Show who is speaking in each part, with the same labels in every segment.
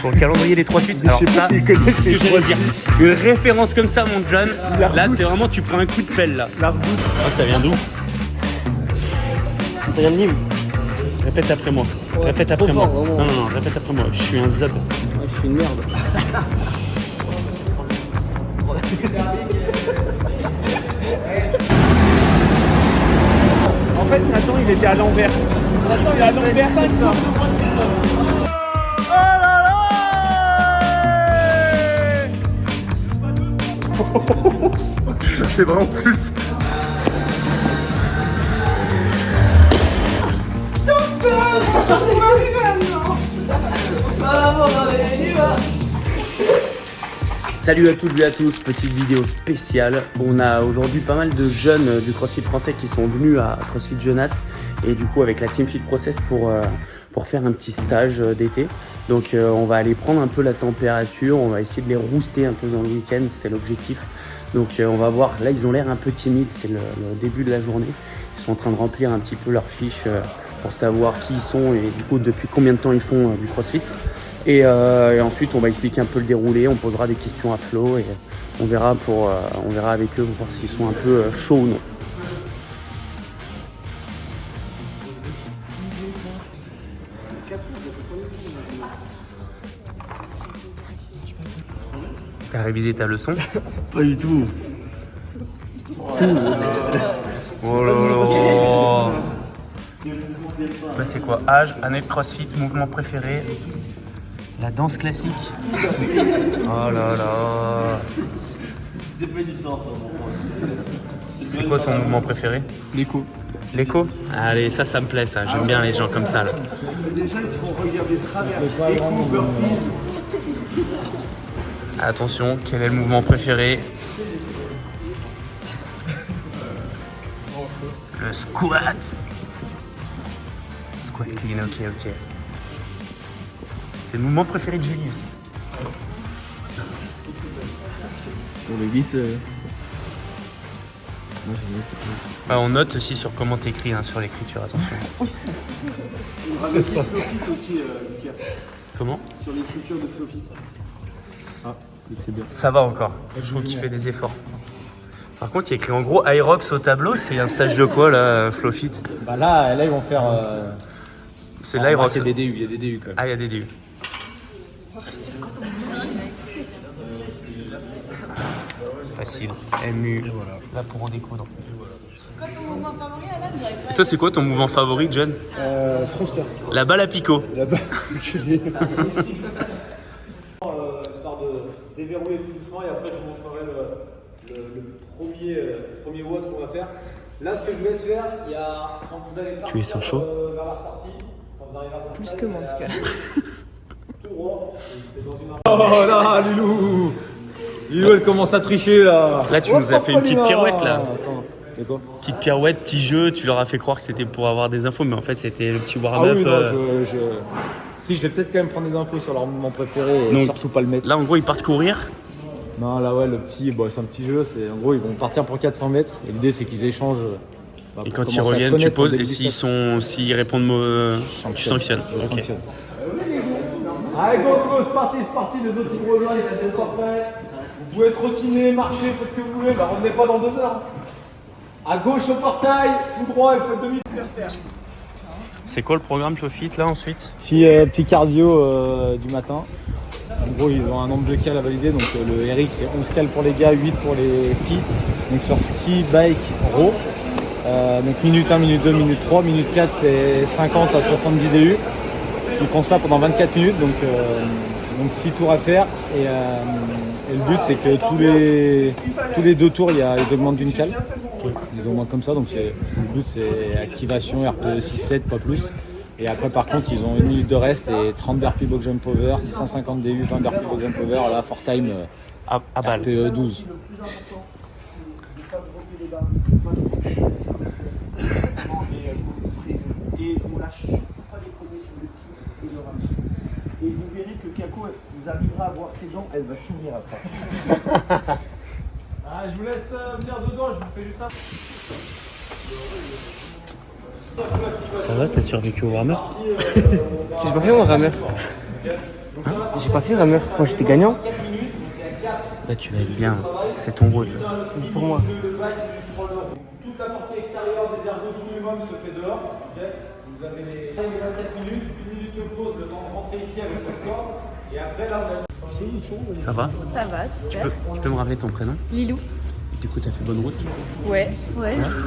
Speaker 1: pour le calendrier des Trois Suisses. Alors ça, c'est ce que j'allais dire. Une référence comme ça, mon John. Là, c'est vraiment, tu prends un coup de pelle là.
Speaker 2: La redoute.
Speaker 1: Ah, ça vient d'où? Ça vient de Nîmes. Répète après moi.
Speaker 2: Ouais,
Speaker 1: Répète après moi.
Speaker 2: fort,
Speaker 1: Non, répète après moi. Je suis un zob.
Speaker 2: Ouais, je suis une merde. En fait, Nathan, il était à l'envers. Il était à l'envers comme ça.
Speaker 3: C'est vraiment plus.
Speaker 1: Salut à toutes et à tous, petite vidéo spéciale. On a aujourd'hui pas mal de jeunes du CrossFit français qui sont venus à CrossFit Jeunesse et du coup avec la Team Fit Process pour faire un petit stage d'été. Donc on va aller prendre un peu la température, on va essayer de les rooster un peu dans le week-end, c'est l'objectif. Donc on va voir, là ils ont l'air un peu timides, c'est le début de la journée. Ils sont en train de remplir un petit peu leur fiche pour savoir qui ils sont et du coup depuis combien de temps ils font du CrossFit. Et ensuite, on va expliquer un peu le déroulé, on posera des questions à Flo et on verra avec eux pour voir s'ils sont un peu chauds ou non. T'as révisé ta leçon?
Speaker 3: Pas du tout.
Speaker 1: Oh là là. Là c'est quoi? Âge, année de CrossFit, mouvement préféré? La danse classique. Oh là là.
Speaker 3: C'est pas une histoire.
Speaker 1: C'est quoi ton mouvement préféré?
Speaker 2: L'écho.
Speaker 1: L'écho? Allez, ça me plaît ça. J'aime bien les gens comme ça là.
Speaker 3: Déjà, ils se font regarder travers. Écho, burpees.
Speaker 1: Attention, quel est le mouvement préféré? Le squat. Squat clean, ok. C'est le mouvement préféré de Julie aussi.
Speaker 2: Pour le 8, moi
Speaker 1: On note aussi sur comment t'écris, hein, sur l'écriture, attention.
Speaker 3: On va mettre Flowfit aussi, Lucas.
Speaker 1: Comment?
Speaker 3: Sur l'écriture de Flowfit.
Speaker 2: Ah, c'est bien.
Speaker 1: Ça va encore, je trouve qu'il fait des efforts. Par contre, il y a écrit en gros Aerox au tableau, c'est un stage de quoi là, Flowfit?
Speaker 2: Bah là, ils vont faire.
Speaker 1: C'est l'Aerox.
Speaker 2: Il y a des DU quand même.
Speaker 1: Ah, il y a des DU. Facile, MU, là pour en découdre.
Speaker 4: C'est quoi ton mouvement favori, Alan?
Speaker 1: Et toi, c'est quoi ton mouvement favori, John?
Speaker 2: Fronster.
Speaker 1: La balle à picot.
Speaker 2: Là-bas,
Speaker 3: Histoire de se déverrouiller tout doucement et après je vous montrerai le premier WOD qu'on va faire. Là, ce que je vous laisse faire, il y a quand vous allez partir
Speaker 1: Tu es sans chaud
Speaker 3: vers la sortie, quand vous arrivez à
Speaker 4: Plus que moi, en tout cas.
Speaker 3: tout droit, et c'est dans une
Speaker 2: oh là, Lilou Lilou, elle commence à tricher là.
Speaker 1: Là, tu nous as fait une petite pirouette là.
Speaker 2: Attends, c'est quoi?
Speaker 1: Petite pirouette, petit jeu, tu leur as fait croire que c'était pour avoir des infos, mais en fait, c'était le petit
Speaker 2: Ah
Speaker 1: warm-up.
Speaker 2: oui, non, Si, je vais peut-être quand même prendre des infos sur leur mouvement préféré et
Speaker 1: Donc,
Speaker 2: surtout pas le mettre.
Speaker 1: Là, en gros, ils partent courir.
Speaker 2: Non, là, ouais, le petit, bon, c'est un petit jeu. En gros, ils vont partir pour 400 mètres. Et l'idée, c'est qu'ils échangent.
Speaker 1: Et
Speaker 2: pour
Speaker 1: quand ils
Speaker 2: commencer à se
Speaker 1: reviennent, tu
Speaker 2: connaître,
Speaker 1: poses.
Speaker 2: pour
Speaker 1: Et
Speaker 2: débuter.
Speaker 1: s'ils répondent, tu sanctionnes.
Speaker 2: Je
Speaker 1: Ok.
Speaker 2: sanctionne.
Speaker 3: Allez, go, c'est parti, les autres qui me rejoignent, c'est parfait. Vous pouvez trottiner, marcher, faites ce que vous voulez, bah revenez pas dans 2 heures. À gauche au portail, tout droit et faites demi faire.
Speaker 1: C'est quoi le programme Flowfit là ensuite?
Speaker 2: Petit cardio du matin. En gros, ils ont un nombre de cales à valider. Donc le RX, c'est 11 cales pour les gars, 8 pour les filles. Donc sur ski, bike, row. Donc minute 1, minute 2, minute 3. Minute 4, c'est 50 à 70 DU. Ils font ça pendant 24 minutes. Donc 6 tours à faire. Et le but, c'est que tous les 2 tours, ils augmentent d'une cale. Ils augmentent comme ça. Donc le but, c'est activation RPE 6-7, pas plus. Et après, par contre, ils ont 1 minute de reste et 30 burpees box jump over, 150 DU, 20 burpees box jump over, là, for time,
Speaker 1: À balle.
Speaker 2: RPE 12.
Speaker 3: Et on lâche pas les premiers sur le pied et le rame. Et vous verrez que Kako, vous arriverez à voir ses jambes, elle va s'ouvrir après. Ah, je vous laisse venir dedans, je vous fais juste un.
Speaker 1: Ça va, t'as survécu au warm-up?
Speaker 2: Je vois rien en rameur.
Speaker 1: J'ai pas fait Rameur. Moi j'étais gagnant. Là tu vas être bien. C'est ton rôle. Pour moi.
Speaker 3: Toute la partie extérieure des ergots minimum se fait dehors. Okay, vous avez les 24 minutes, 1 minute de pause, le temps de rentrer ici avec votre corde. Et après là,
Speaker 1: Ça va?
Speaker 4: Ça va, super.
Speaker 1: Tu peux me rappeler ton prénom?
Speaker 4: Lilou.
Speaker 1: Du coup t'as fait bonne route?
Speaker 4: Ouais.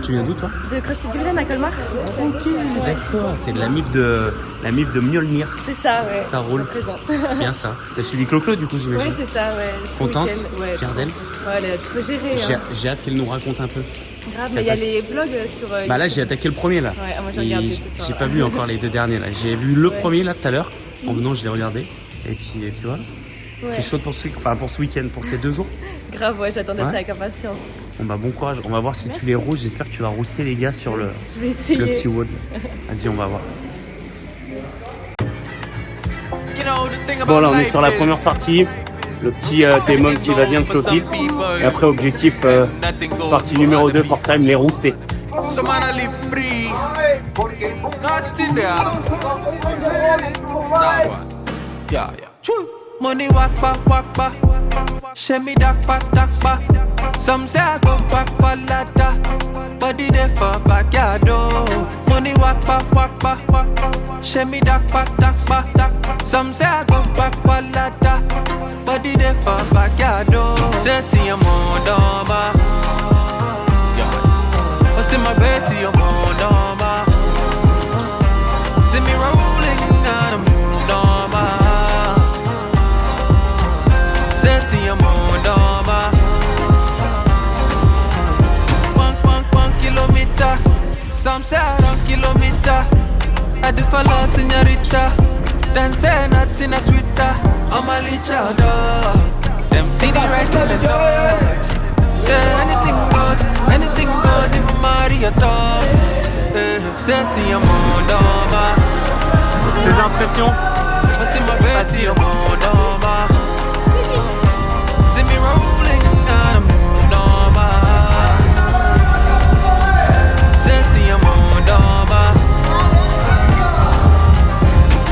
Speaker 1: Tu viens d'où toi?
Speaker 4: De CrossFit Gulden à Colmar.
Speaker 1: Ok, d'accord. T'es de la MIF de Mjolnir.
Speaker 4: C'est ça, ouais.
Speaker 1: Ça roule.
Speaker 4: Je représente.
Speaker 1: Bien ça. T'as suivi Clo-Clo du coup
Speaker 4: Ouais,
Speaker 1: j'imagine?
Speaker 4: c'est ça, ouais. Le
Speaker 1: Contente?
Speaker 4: week-end, ouais.
Speaker 1: Fière d'elle?
Speaker 4: Ouais, elle a trop géré. Hein.
Speaker 1: J'ai hâte qu'elle nous raconte un peu.
Speaker 4: Grave, mais il y a les vlogs sur.
Speaker 1: Bah là j'ai attaqué le premier là.
Speaker 4: Ouais, moi j'ai
Speaker 1: Et
Speaker 4: regardé ce soir.
Speaker 1: j'ai pas vu encore les 2 derniers là. J'ai vu le premier là tout à l'heure. En venant je l'ai regardé. Et puis voilà.
Speaker 4: Ouais.
Speaker 1: T'es chaude pour ce week-end, pour ces 2 jours?
Speaker 4: Grave, ouais, j'attendais
Speaker 1: Ouais.
Speaker 4: ça avec impatience.
Speaker 1: Bon bah bon courage. On va voir si tu les rouges. J'espère que tu vas roaster les gars sur le
Speaker 4: Je vais essayer.
Speaker 1: petit wall. Vas-y on va voir. Bon là on est sur la première partie. Le petit démon qui va bien de flotter. Et après objectif partie numéro 2 for time, les roustés.
Speaker 5: Some man I live free. Nothing there. Nah, one. Yeah. True. Money walk back. Show me dark back. Some say I go back ladder. Body there for backyard. Money walk back. Show me dark back. Some say I go back ladder. Body there for backyard. Setting your mind on my. See my Betty, I'm on normal. See me rolling and I'm normal. Setting, I'm on normal. 1 kilometer. Some say 1 kilometer. I do follow señorita. Then say nothing is sweeter. I'm a little dog. Them see the right in the dodge. Say anything goes if I'm out of your top. Setting your mind over.
Speaker 1: Ces impressions?
Speaker 5: See my Betty, I'm on over. See me rolling and I'm normal. Setting your mind over.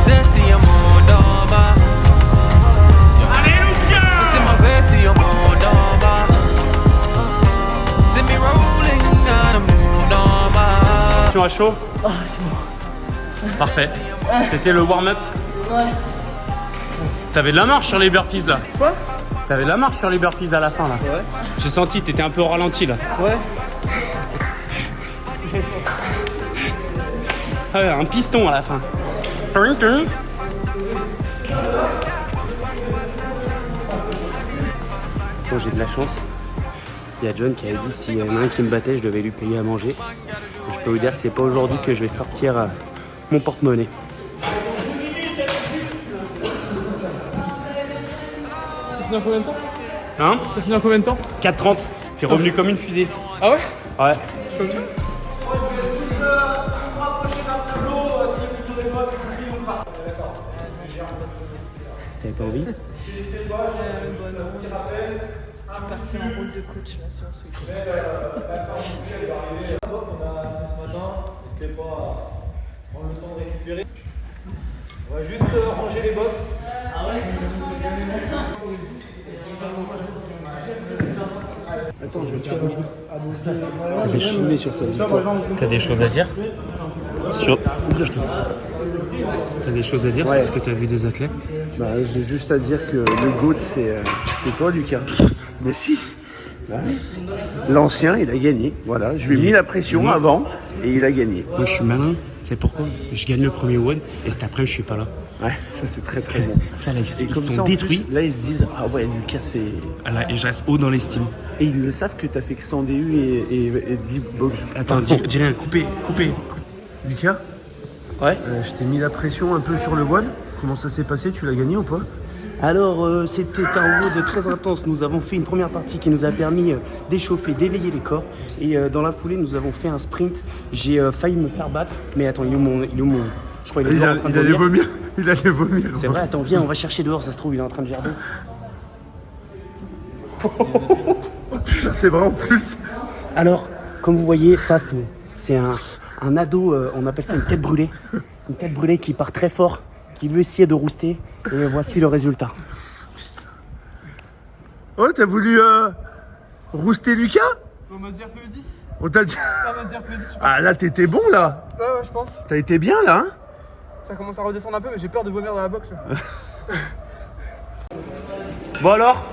Speaker 5: Setting your mind over. See my Betty, I'm on over. See me rolling and I'm normal.
Speaker 1: À chaud?
Speaker 4: Oh, c'est bon.
Speaker 1: Parfait. C'était le warm-up?
Speaker 4: Ouais.
Speaker 1: T'avais de la marche sur les burpees là?
Speaker 4: Quoi?
Speaker 1: T'avais de la marche sur les burpees à la fin là?
Speaker 2: Ouais.
Speaker 1: J'ai senti, t'étais un peu au ralenti là.
Speaker 2: Ouais.
Speaker 1: Ah ouais, un piston à la fin. Bon, j'ai de la chance. Il y a John qui avait dit s'il y en a un qui me battait, je devais lui payer à manger. Et je peux vous dire que c'est pas aujourd'hui que je vais sortir mon porte-monnaie.
Speaker 2: T'as fini en combien de temps?
Speaker 1: Hein?
Speaker 2: T'as fini en combien de temps?
Speaker 1: 4,30. T'es revenu comme une fusée.
Speaker 2: Ah ouais?
Speaker 1: Ouais.
Speaker 2: Je peux me dire?
Speaker 1: T'avais pas envie?
Speaker 4: Je suis partie en rôle de coach là sur ce week-end.
Speaker 3: On a ce matin, n'hésitez pas à prendre le temps de récupérer. On va juste ranger les box.
Speaker 1: Attends, je vais te faire T'as des choses sur ta victoire. T'as des choses à dire sur... T'as des choses à dire sur ce que t'as vu des athlètes?
Speaker 6: Bah, j'ai juste à dire que le GOAT, c'est toi, Lucas. Mais si. Bah, l'ancien, il a gagné. Voilà, je lui ai mis la pression avant et il a gagné.
Speaker 1: Moi, je suis malin. Tu sais pourquoi? Je gagne le premier WOD et cet après, je suis pas là.
Speaker 6: Ouais, ça c'est très très bon.
Speaker 1: Ça, là,
Speaker 6: Et
Speaker 1: ils
Speaker 6: comme
Speaker 1: sont
Speaker 6: ça, en
Speaker 1: détruits.
Speaker 6: plus, là, ils se disent ah ouais, Lucas, c'est.
Speaker 1: Ah là, et je reste haut dans l'estime.
Speaker 6: Et ils le savent que t'as fait que 100 DU et 10 box.
Speaker 1: Attends, dis rien, coupez.
Speaker 6: Lucas,
Speaker 1: Ouais.
Speaker 6: je t'ai mis la pression un peu sur le WOD. Comment ça s'est passé? Tu l'as gagné ou pas?
Speaker 1: Alors, c'était un WOD très intense. Nous avons fait une première partie qui nous a permis d'échauffer, d'éveiller les corps. Et dans la foulée, nous avons fait un sprint. J'ai failli me faire battre. Mais attends, il est où mon... Je crois qu'il est dehors en train de vomir.
Speaker 6: Il allait vomir.
Speaker 1: C'est vrai, attends, viens, on va chercher dehors. Ça se trouve, il est en train de gerber.
Speaker 6: C'est vrai en plus.
Speaker 1: Alors, comme vous voyez, ça, c'est un ado, on appelle ça une tête brûlée. Une tête brûlée qui part très fort, qui veut essayer de rouster. Et voici le résultat.
Speaker 6: Oh, t'as voulu rouster Lucas?
Speaker 3: On m'a dit plus 10.
Speaker 6: On t'a dit.
Speaker 3: On m'a dit plus 10.
Speaker 6: Ah là, t'étais bon là.
Speaker 3: Ouais, je pense.
Speaker 6: T'as été bien là, hein?
Speaker 3: Ça commence à redescendre un peu, mais j'ai peur de vomir dans la boxe.
Speaker 1: Bon alors?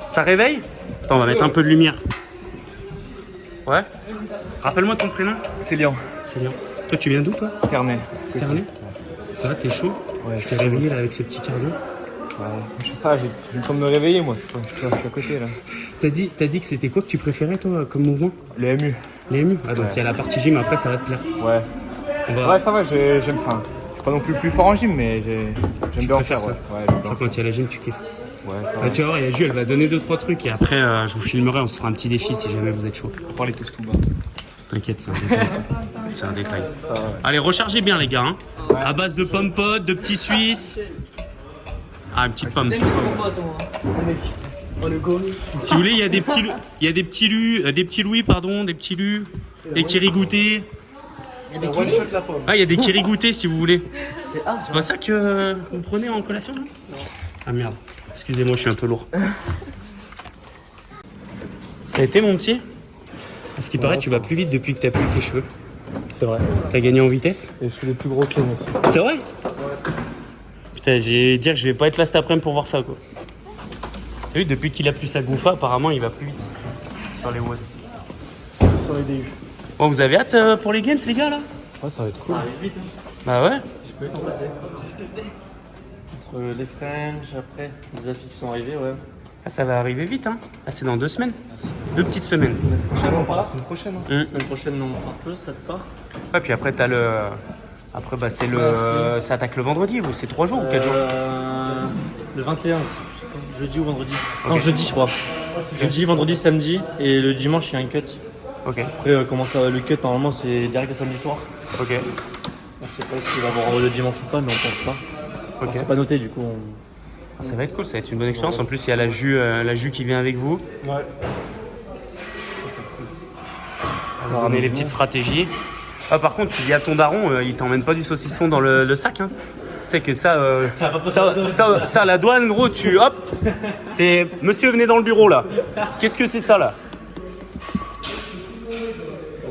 Speaker 1: Ça réveille? Attends, on va mettre un peu de lumière. Ouais? Rappelle-moi ton prénom.
Speaker 2: C'est Lyon.
Speaker 1: C'est Léon. Toi, tu viens d'où, toi?
Speaker 2: Ternay.
Speaker 1: Ternay? Ça va, t'es chaud?
Speaker 2: Ouais,
Speaker 1: Je t'ai réveillé là avec ce petit cardio.
Speaker 2: Je sais ça, j'ai le temps de me réveiller moi. Je suis à côté là.
Speaker 1: T'as dit que c'était quoi que tu préférais, toi, comme mouvement?
Speaker 2: Le MU.
Speaker 1: Les MU? Ah, donc il y a la partie gym, après, ça va te plaire.
Speaker 2: Ouais.
Speaker 1: On va...
Speaker 2: Ouais, ça va, j'aime ça. Je suis pas non plus le plus fort en gym, mais j'aime bien en
Speaker 1: préfères
Speaker 2: faire.
Speaker 1: ça.
Speaker 2: Ouais, j'aime bien.
Speaker 1: Genre, quand il y a la gym, tu kiffes.
Speaker 2: Ouais, ça
Speaker 1: Ah, tu vas voir, il y a Jules, elle va donner 2-3 trucs et après, je vous filmerai, on se fera un petit défi si jamais vous êtes chaud.
Speaker 2: va. Parlez tous tout bas.
Speaker 1: T'inquiète, c'est un détail. Ça. C'est un détail.
Speaker 2: Ça, ouais.
Speaker 1: Allez, rechargez bien, les gars. Hein. À base de pommes potes, de petits Suisses. Ah, une petite pomme. Si vous voulez, il y a des petits Louis, pardon, des petits Lus, des kirigoutés. Ah, il y a des kirigoutés si vous voulez. C'est pas ça que vous prenez en collation, non? Ah merde. Excusez-moi, je suis un peu lourd. Ça a été, mon petit? À ce qui paraît, tu vas plus vite depuis que t'as plus tes cheveux.
Speaker 2: C'est vrai.
Speaker 1: T'as gagné en vitesse?
Speaker 2: Et je suis le plus gros que aussi.
Speaker 1: C'est vrai? Putain, j'ai dire que je vais pas être là cet après-midi pour voir ça, quoi. Et lui, depuis qu'il a plus sa gouffa, apparemment, il va plus vite sur les WOD.
Speaker 2: Sur les DU.
Speaker 1: Bon, vous avez hâte pour les games, les gars, là?
Speaker 2: Ouais, ça va être cool.
Speaker 1: Bah ouais.
Speaker 7: Entre les French, après, les affiches qui sont arrivées, ouais.
Speaker 1: Ah, ça va arriver vite, hein. Ah, c'est dans 2 semaines. 2 petites semaines.
Speaker 2: On part la semaine prochaine. Hein.
Speaker 7: La semaine prochaine, on part peu, ça te part.
Speaker 1: Ouais, puis après, t'as le... Après, bah, c'est le... Ça attaque le vendredi, vous, c'est 3 jours ou 4 jours?
Speaker 7: Le 21, jeudi ou vendredi. Non, jeudi, je crois. Jeudi, vendredi, samedi, et le dimanche, il y a un cut.
Speaker 1: Ok,
Speaker 7: Après, comment ça, le cut, normalement, c'est direct le samedi soir.
Speaker 1: ok,
Speaker 7: On sait pas s'il va y avoir le dimanche ou pas, mais on pense pas.
Speaker 1: ok.
Speaker 7: C'est pas noté, du coup.
Speaker 1: Ah, ça va être cool, ça va être une bonne expérience. En plus, il y a la jus qui vient avec vous.
Speaker 2: Ouais.
Speaker 1: On est les petites stratégies. Ah, par contre, tu dis à ton daron, il t'emmène pas du saucisson dans le sac, hein. Tu sais que ça, à la douane, gros, hop, monsieur, venez dans le bureau, là. Qu'est-ce que c'est ça, là?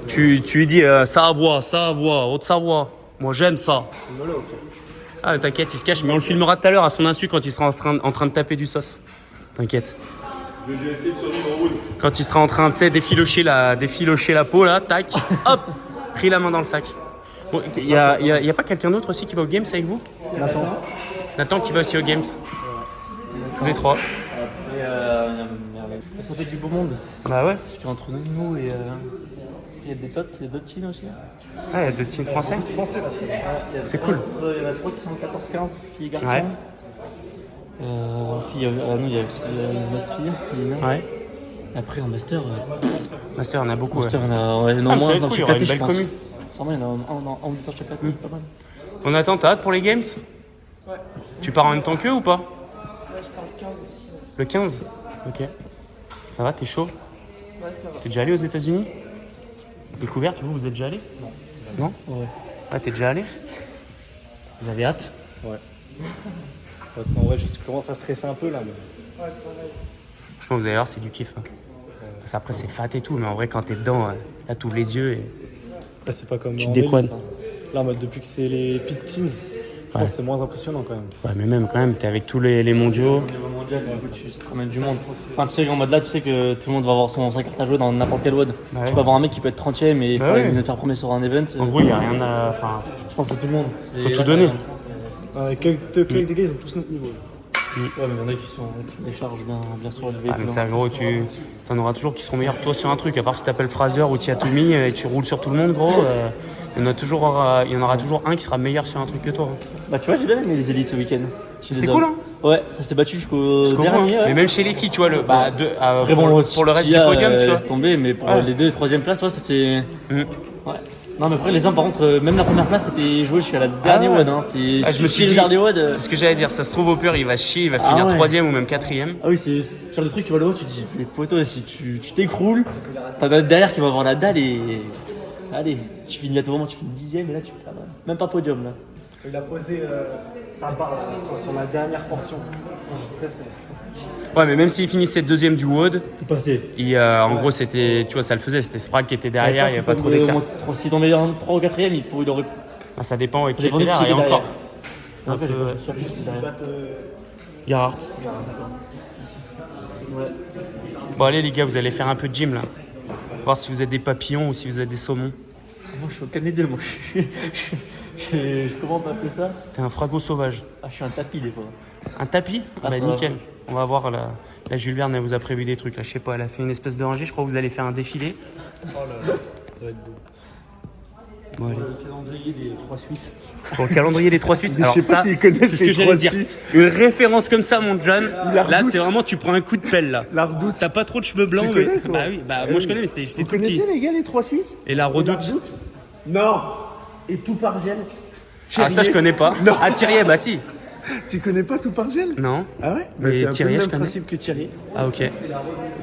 Speaker 1: Tu lui dis, ça à boire, Haute-Savoie. Moi, j'aime ça. Ah, t'inquiète, il se cache, mais on le filmera tout à l'heure à son insu quand il sera en train de taper du sauce. T'inquiète.
Speaker 3: Je vais essayer de survivre en roule.
Speaker 1: Quand il sera en train, tu sais, d'effilocher la peau, là, tac, hop, pris la main dans le sac. Bon, y a pas quelqu'un d'autre aussi qui va aux Games avec vous? Nathan qui va aussi aux Games. Tous les 3.
Speaker 7: Après, ça fait du beau monde.
Speaker 1: Bah ouais.
Speaker 7: Parce qu'entre nous et. Il y a des potes, il y a d'autres teams aussi.
Speaker 1: Ah, il y a 2 teams français. C'est cool.
Speaker 7: Il y en a 3 qui sont 14-15, filles et garçons.
Speaker 1: Ouais.
Speaker 7: Nous, il y a une autre fille, Lina.
Speaker 1: Ouais.
Speaker 7: Après, en master,
Speaker 1: Ma soeur, on a beaucoup.
Speaker 7: master,
Speaker 1: Ouais.
Speaker 7: on a ouais,
Speaker 1: Ah,
Speaker 7: non,
Speaker 1: mais ça va
Speaker 7: moins
Speaker 1: être
Speaker 7: dans
Speaker 1: cool, il y
Speaker 7: chaque
Speaker 1: aura une
Speaker 7: caté, je
Speaker 1: belle
Speaker 7: pense.
Speaker 1: commune.
Speaker 7: Ça va, il y en a un dans chaque caté, pas mal.
Speaker 1: On attend, t'as hâte pour les Games? Ouais. Tu pars en même temps qu'eux ou pas? Ouais,
Speaker 4: je pars le 15 aussi.
Speaker 1: Le 15? Ok. Ça va, t'es chaud?
Speaker 4: Ouais, ça va.
Speaker 1: T'es déjà allé aux États-Unis? Découverte, vous êtes déjà allé? Non.
Speaker 7: Ouais.
Speaker 1: Ah, t'es déjà allé? Vous avez hâte?
Speaker 2: En vrai, je commence à stresser un peu là. Mais...
Speaker 1: Franchement, vous allez voir, c'est du kiff. Hein. Parce qu'après, c'est fat et tout, mais en vrai, quand t'es dedans, là, t'ouvres les yeux et...
Speaker 2: Après, c'est pas comme.
Speaker 1: Tu te
Speaker 2: en
Speaker 1: décoines.
Speaker 2: élite, hein. Là, en mode, depuis que c'est les pit teens, je pense que c'est moins impressionnant quand même.
Speaker 1: Ouais, mais même, quand même, t'es avec tous les mondiaux.
Speaker 7: Au niveau mondial, du coup, tu te ramènes du monde. Enfin, tu sais, en mode là, tu sais que tout le monde va avoir son carte à jouer dans n'importe quel WOD.
Speaker 1: Bah ouais.
Speaker 7: Tu peux avoir un mec qui peut être 30ème et
Speaker 1: Bah ouais.
Speaker 7: il faire premier sur un event.
Speaker 1: En gros, il n'y a rien à... Enfin,
Speaker 7: Je pense que c'est tout le monde.
Speaker 1: faut
Speaker 7: Et
Speaker 1: tout
Speaker 7: là,
Speaker 1: donner.
Speaker 2: Que des gars, ils ont tous notre niveau.
Speaker 7: Ouais, mais il y en a qui ont des charges bien surélevées.
Speaker 1: Ah, mais ça, gros, t'en auras toujours qui seront meilleurs que toi sur un truc. À part si t'appelles Fraser ou Tiatoumi et tu roules sur tout le monde, gros. Il y en aura toujours un qui sera meilleur sur un truc que toi. Hein.
Speaker 7: Bah, tu vois, j'ai bien aimé les élites ce week-end.
Speaker 1: C'était cool, hein?
Speaker 7: Ouais, ça s'est battu jusqu'au
Speaker 1: Jusqu'au bout,
Speaker 7: dernier.
Speaker 1: hein.
Speaker 7: Ouais.
Speaker 1: Mais même chez les filles, tu vois,
Speaker 7: Après,
Speaker 1: pour le reste du podium, tu vois.
Speaker 7: laisse tomber, mais pour
Speaker 1: Ouais.
Speaker 7: les 2 et 3e places, ouais, ça c'est.
Speaker 1: Mhm.
Speaker 7: Ouais. Non, mais après, les hommes, par contre, même la première place, c'était joué jusqu'à la dernière
Speaker 1: ouais.
Speaker 7: WOD. Hein. C'est
Speaker 1: Ah, je me suis
Speaker 7: le
Speaker 1: dit,
Speaker 7: dernier WOD.
Speaker 1: c'est ce que j'allais dire, ça se trouve au pire, il va chier, il va finir
Speaker 7: ouais.
Speaker 1: 3ème ou même 4ème.
Speaker 7: Ah oui, c'est genre le truc, tu vois le haut, tu te dis, mais poteau, si tu t'écroules, t'en as derrière qui va avoir la dalle et. Allez, tu finis à tout moment, tu finis 10ème et là tu perds. Même pas podium là.
Speaker 2: Il a posé sa barre sur la dernière portion. Je stressais.
Speaker 1: Ouais, mais même s'il finissait deuxième du WOD,
Speaker 7: Il passait.
Speaker 1: en gros, c'était, tu vois, ça le faisait. C'était Sprague qui était derrière, il n'y avait pas trop d'écart.
Speaker 7: S'il tombait en 3 ou 4ème, il aurait.
Speaker 1: Ah, ça dépend qui
Speaker 7: Ça dépend
Speaker 1: était
Speaker 7: de qui
Speaker 1: derrière. Et
Speaker 7: était
Speaker 1: encore.
Speaker 7: derrière.
Speaker 1: C'était un peu
Speaker 7: Juste derrière.
Speaker 1: Gerhardt. Bon, allez, les gars, vous allez faire un peu de gym là. Voir si vous êtes des papillons ou si vous êtes des saumons.
Speaker 7: Moi, je suis aucun des deux. Moi, comment on peut appeler ça?
Speaker 1: T'es un frago sauvage.
Speaker 7: Ah, je suis un tapis des fois.
Speaker 1: Un tapis?
Speaker 7: Ah,
Speaker 1: Bah,
Speaker 7: ça
Speaker 1: nickel.
Speaker 7: va.
Speaker 1: On va voir la Jules Verne, elle vous a prévu des trucs là. Je sais pas, elle a fait une espèce de rangée. Je crois que vous allez faire un défilé.
Speaker 7: Ça va être beau.
Speaker 1: Bon, allez.
Speaker 7: Le calendrier des 3 Suisses.
Speaker 1: Pour le calendrier des 3 Suisses.
Speaker 6: Je
Speaker 1: Alors
Speaker 6: sais pas
Speaker 1: ça,
Speaker 6: s'ils connaissent
Speaker 1: c'est ce que
Speaker 6: les
Speaker 1: j'allais
Speaker 6: trois
Speaker 1: dire.
Speaker 6: Suisses.
Speaker 1: Une référence comme ça, mon John.
Speaker 6: La
Speaker 1: Là,
Speaker 6: redoute.
Speaker 1: c'est vraiment, tu prends un coup de pelle là.
Speaker 6: La redoute.
Speaker 1: T'as pas trop de cheveux blancs,
Speaker 6: Tu
Speaker 1: mais
Speaker 6: connais, toi
Speaker 1: bah oui, bah moi je connais, mais j'étais
Speaker 6: Vous
Speaker 1: tout petit.
Speaker 6: connaissez les gars les 3 Suisses?
Speaker 1: Et la redoute.
Speaker 6: Non. Et tout par gel.
Speaker 1: Ah ça je connais pas.
Speaker 6: Non.
Speaker 1: Ah Thierry, bah si.
Speaker 6: Tu connais pas tout par gel?
Speaker 1: Non.
Speaker 6: Ah ouais?
Speaker 1: Mais
Speaker 6: c'est un peu
Speaker 1: Thierry,
Speaker 6: le
Speaker 1: je
Speaker 6: même
Speaker 1: connais.
Speaker 6: principe que Thierry.
Speaker 1: Ah ok.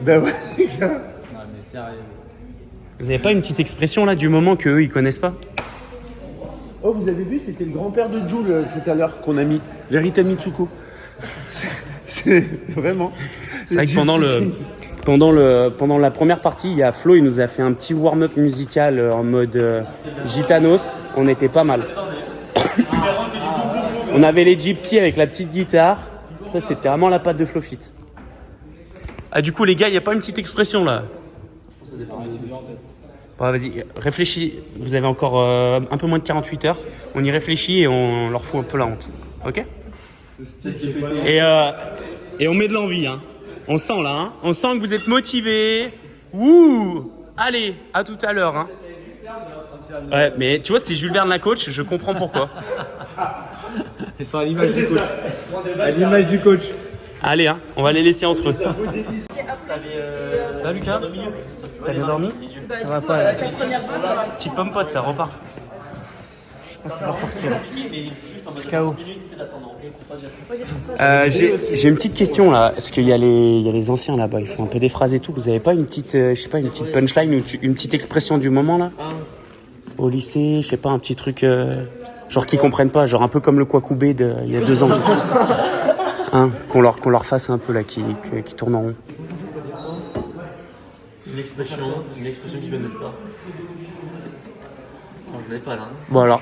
Speaker 6: Ben ouais, les gars.
Speaker 2: Non, mais sérieux.
Speaker 1: Vous avez pas une petite expression là du moment qu'eux ils connaissent pas?
Speaker 6: Oh, vous avez vu, c'était le grand-père de Jules tout à l'heure qu'on a mis. Verita Mitsuko. C'est vraiment.
Speaker 1: C'est vrai que pendant la première partie, il y a Flo, il nous a fait un petit warm-up musical en mode gitanos. On était pas mal. On avait les gypsies avec la petite guitare. Ça, c'était vraiment la patte de Flofit. Ah, du coup, les gars, il n'y a pas une petite expression là? Bon, vas-y, réfléchis. Vous avez encore un peu moins de 48 heures. On y réfléchit et on leur fout un peu la honte. Ok? Et on met de l'envie, hein. On sent là, hein. On sent que vous êtes motivés. Ouh! Allez, à tout à l'heure, hein. Ouais, mais tu vois, c'est Jules Verne la coach, je comprends pourquoi.
Speaker 2: Ils sont à l'image du coach. À l'image du coach.
Speaker 1: Allez, hein, on va les laisser entre eux. Ça va, Lucas? T'as bien dormi?
Speaker 4: Ça va pas là.
Speaker 1: Petite pomme-pote, ça repart.
Speaker 7: KO.
Speaker 1: J'ai une petite question là, parce qu'il y a les anciens là-bas, ils font un peu des phrases et tout. Vous avez pas une petite, je sais pas, une petite punchline ou une petite expression du moment là? Au lycée, je sais pas, un petit truc, genre qu'ils comprennent pas, genre un peu comme le Kwakubé il y a 2 ans. Hein, qu'on leur fasse un peu là, qui tourne en rond.
Speaker 7: Une expression qu'ils connaissent pas. Non, je l'avais pas là. Hein.
Speaker 1: Bon alors,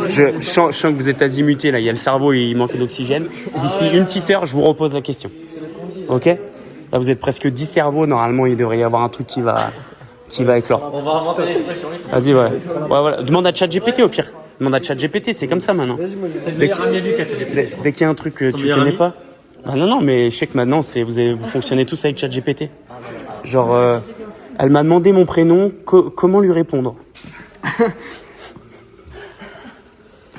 Speaker 1: je sens que vous êtes azimutés là, il y a le cerveau, il manque d'oxygène. D'ici une petite heure, je vous repose la question. Ok? Là, vous êtes presque 10 cerveaux, normalement, il devrait y avoir un truc qui va éclore.
Speaker 7: On va inventer l'expression ici.
Speaker 1: Vas-y, ouais. Voilà. Demande à ChatGPT au pire. Demande à ChatGPT, c'est comme ça maintenant.
Speaker 7: C'est le meilleur ami à Lucas, c'est
Speaker 1: Dès qu'il y a un truc que tu
Speaker 7: meilleur
Speaker 1: connais
Speaker 7: ami
Speaker 1: pas. Bah non, mais je sais que maintenant, vous fonctionnez tous avec ChatGPT. Genre, elle m'a demandé mon prénom, comment lui répondre?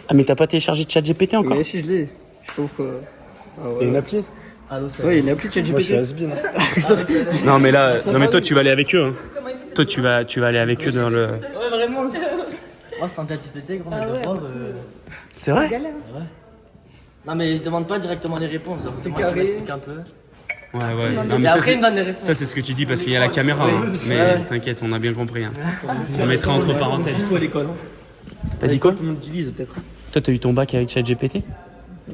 Speaker 1: Ah, mais t'as pas téléchargé ChatGPT encore?
Speaker 8: Mais si je l'ai, je sais pas pourquoi. Ah,
Speaker 6: Il y a une appli?
Speaker 8: ouais, il y a une appli de
Speaker 6: Moi je suis
Speaker 8: ChatGPT.
Speaker 6: has-been.
Speaker 1: Non, mais là, toi, tu vas aller avec eux. Hein. Toi, tu vas aller avec eux dans le.
Speaker 4: Ouais, vraiment.
Speaker 8: Oh, c'est un ChatGPT, gros, mais je vois.
Speaker 1: C'est vrai?
Speaker 8: Non, mais je demande pas directement les réponses, c'est moi qui m'explique un peu.
Speaker 1: Ouais. Non,
Speaker 8: Et
Speaker 1: mais
Speaker 8: après, il me donne les réponses.
Speaker 1: ça, c'est ce que tu dis parce qu'il y a la caméra. Hein. Mais t'inquiète, on a bien compris. Hein. On mettra entre parenthèses.
Speaker 2: à l'école.
Speaker 1: T'as dit quoi?
Speaker 8: Tout le monde utilise, peut-être.
Speaker 1: Toi, t'as eu ton bac avec ChatGPT?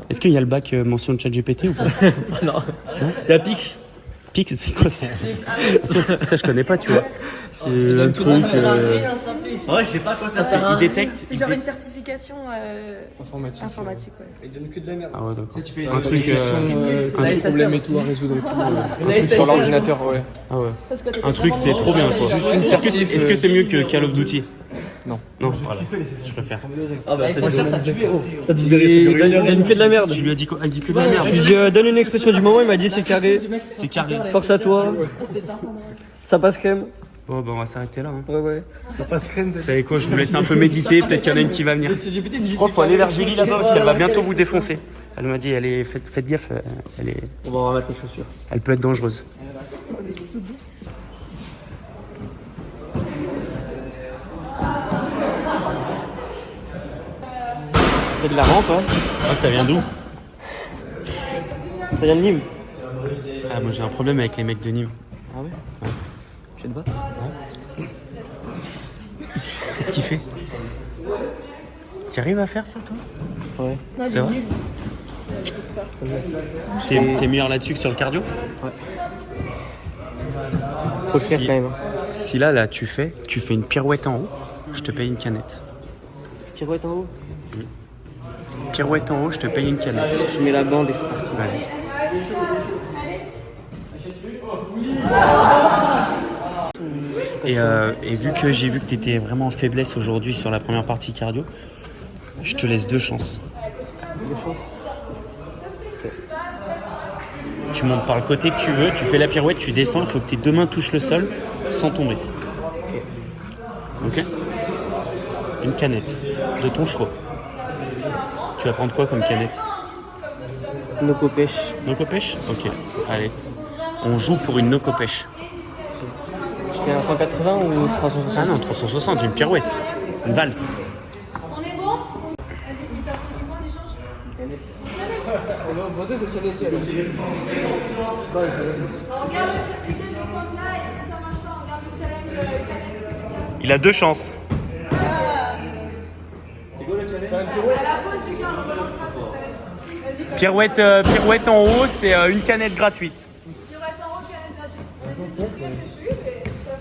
Speaker 1: Est-ce qu'il y a le bac mention de ChatGPT ou pas?
Speaker 7: Non. Il y a Pix.
Speaker 1: Pix, c'est quoi ça? Ça, je connais pas, tu vois.
Speaker 8: C'est un truc.
Speaker 7: Ouais, je sais pas quoi ça
Speaker 1: C'est, il détecte.
Speaker 4: C'est genre une certification
Speaker 8: Informatique.
Speaker 4: informatique, ouais.
Speaker 2: Il donne que de la merde.
Speaker 1: Ah ouais, d'accord.
Speaker 7: Tu fais
Speaker 1: Un truc.
Speaker 4: La SSR
Speaker 8: problème et
Speaker 4: aussi.
Speaker 8: tout à résoudre et tout.
Speaker 4: La SSR.
Speaker 8: Sur l'ordinateur, ouais.
Speaker 1: Ah ouais.
Speaker 4: Ça, c'est quoi, t'es
Speaker 1: Un truc, c'est trop bien, quoi. Est-ce que c'est mieux que Call of Duty?
Speaker 8: Non.
Speaker 1: Non, voilà. Je préfère.
Speaker 7: Ah bah,
Speaker 8: La SSR, ça tue aussi.
Speaker 7: ça donne que de la merde.
Speaker 1: Tu lui as dit quoi? Il dit que de la merde.
Speaker 7: Je lui dis donne une expression du moment, il m'a dit c'est carré.
Speaker 1: C'est carré.
Speaker 7: Force à toi. Ça passe crème.
Speaker 1: Bon, bah, on va s'arrêter là. Hein.
Speaker 7: Ouais.
Speaker 1: Vous savez quoi? Je vous laisse un peu méditer. Peut-être qu'il y en a une qui va venir. Je crois qu'il faut aller vers Julie là-bas parce qu'elle va bientôt vous défoncer. Elle m'a dit, faites gaffe,
Speaker 7: On va remettre les chaussures.
Speaker 1: elle peut être dangereuse.
Speaker 7: C'est de la rampe, hein.
Speaker 1: Ah, ça vient d'où?
Speaker 7: Ça vient de Nîmes.
Speaker 1: Ah, moi j'ai un problème avec les mecs de Nîmes.
Speaker 7: Ah ouais. Tu veux te battre?
Speaker 1: Qu'est-ce qu'il fait? T'arrives à faire ça, toi?
Speaker 2: Ouais.
Speaker 4: Non,
Speaker 1: C'est vrai? T'es meilleur là-dessus que sur le cardio?
Speaker 2: Faut le faire quand même.
Speaker 1: Si là, tu fais une pirouette en haut, je te paye une canette.
Speaker 2: Pirouette en haut.
Speaker 1: Pirouette en haut, je te paye une canette.
Speaker 2: Je mets la bande et c'est parti.
Speaker 1: Vas-y. Et vu que j'ai vu que tu étais vraiment en faiblesse aujourd'hui sur la première partie cardio, je te laisse 2 chances. Tu montes par le côté que tu veux, tu fais la pirouette, tu descends, il faut que tes 2 mains touchent le sol sans tomber. Ok? Une canette, de ton choix. Tu vas prendre quoi comme canette?
Speaker 2: Nocopêche.
Speaker 1: Nocopêche? Ok, allez. On joue pour une nocopêche.
Speaker 2: Je fais un 180 ou 360?
Speaker 1: Ah non, 360, une pirouette. Une valse.
Speaker 4: On est bon? Vas-y, il t'a pris moi l'échange?
Speaker 8: On va voter sur le challenge.
Speaker 4: On regarde le circuit de l'école là et si ça marche pas, on regarde le challenge canette.
Speaker 1: Il a 2 chances.
Speaker 4: À la pause, Lucas, on relancera son challenge. Vas-y, comme
Speaker 1: Pirouette en haut, c'est une canette gratuite.
Speaker 4: il y aura en haut canette gratuite. On était sur le je sais plus,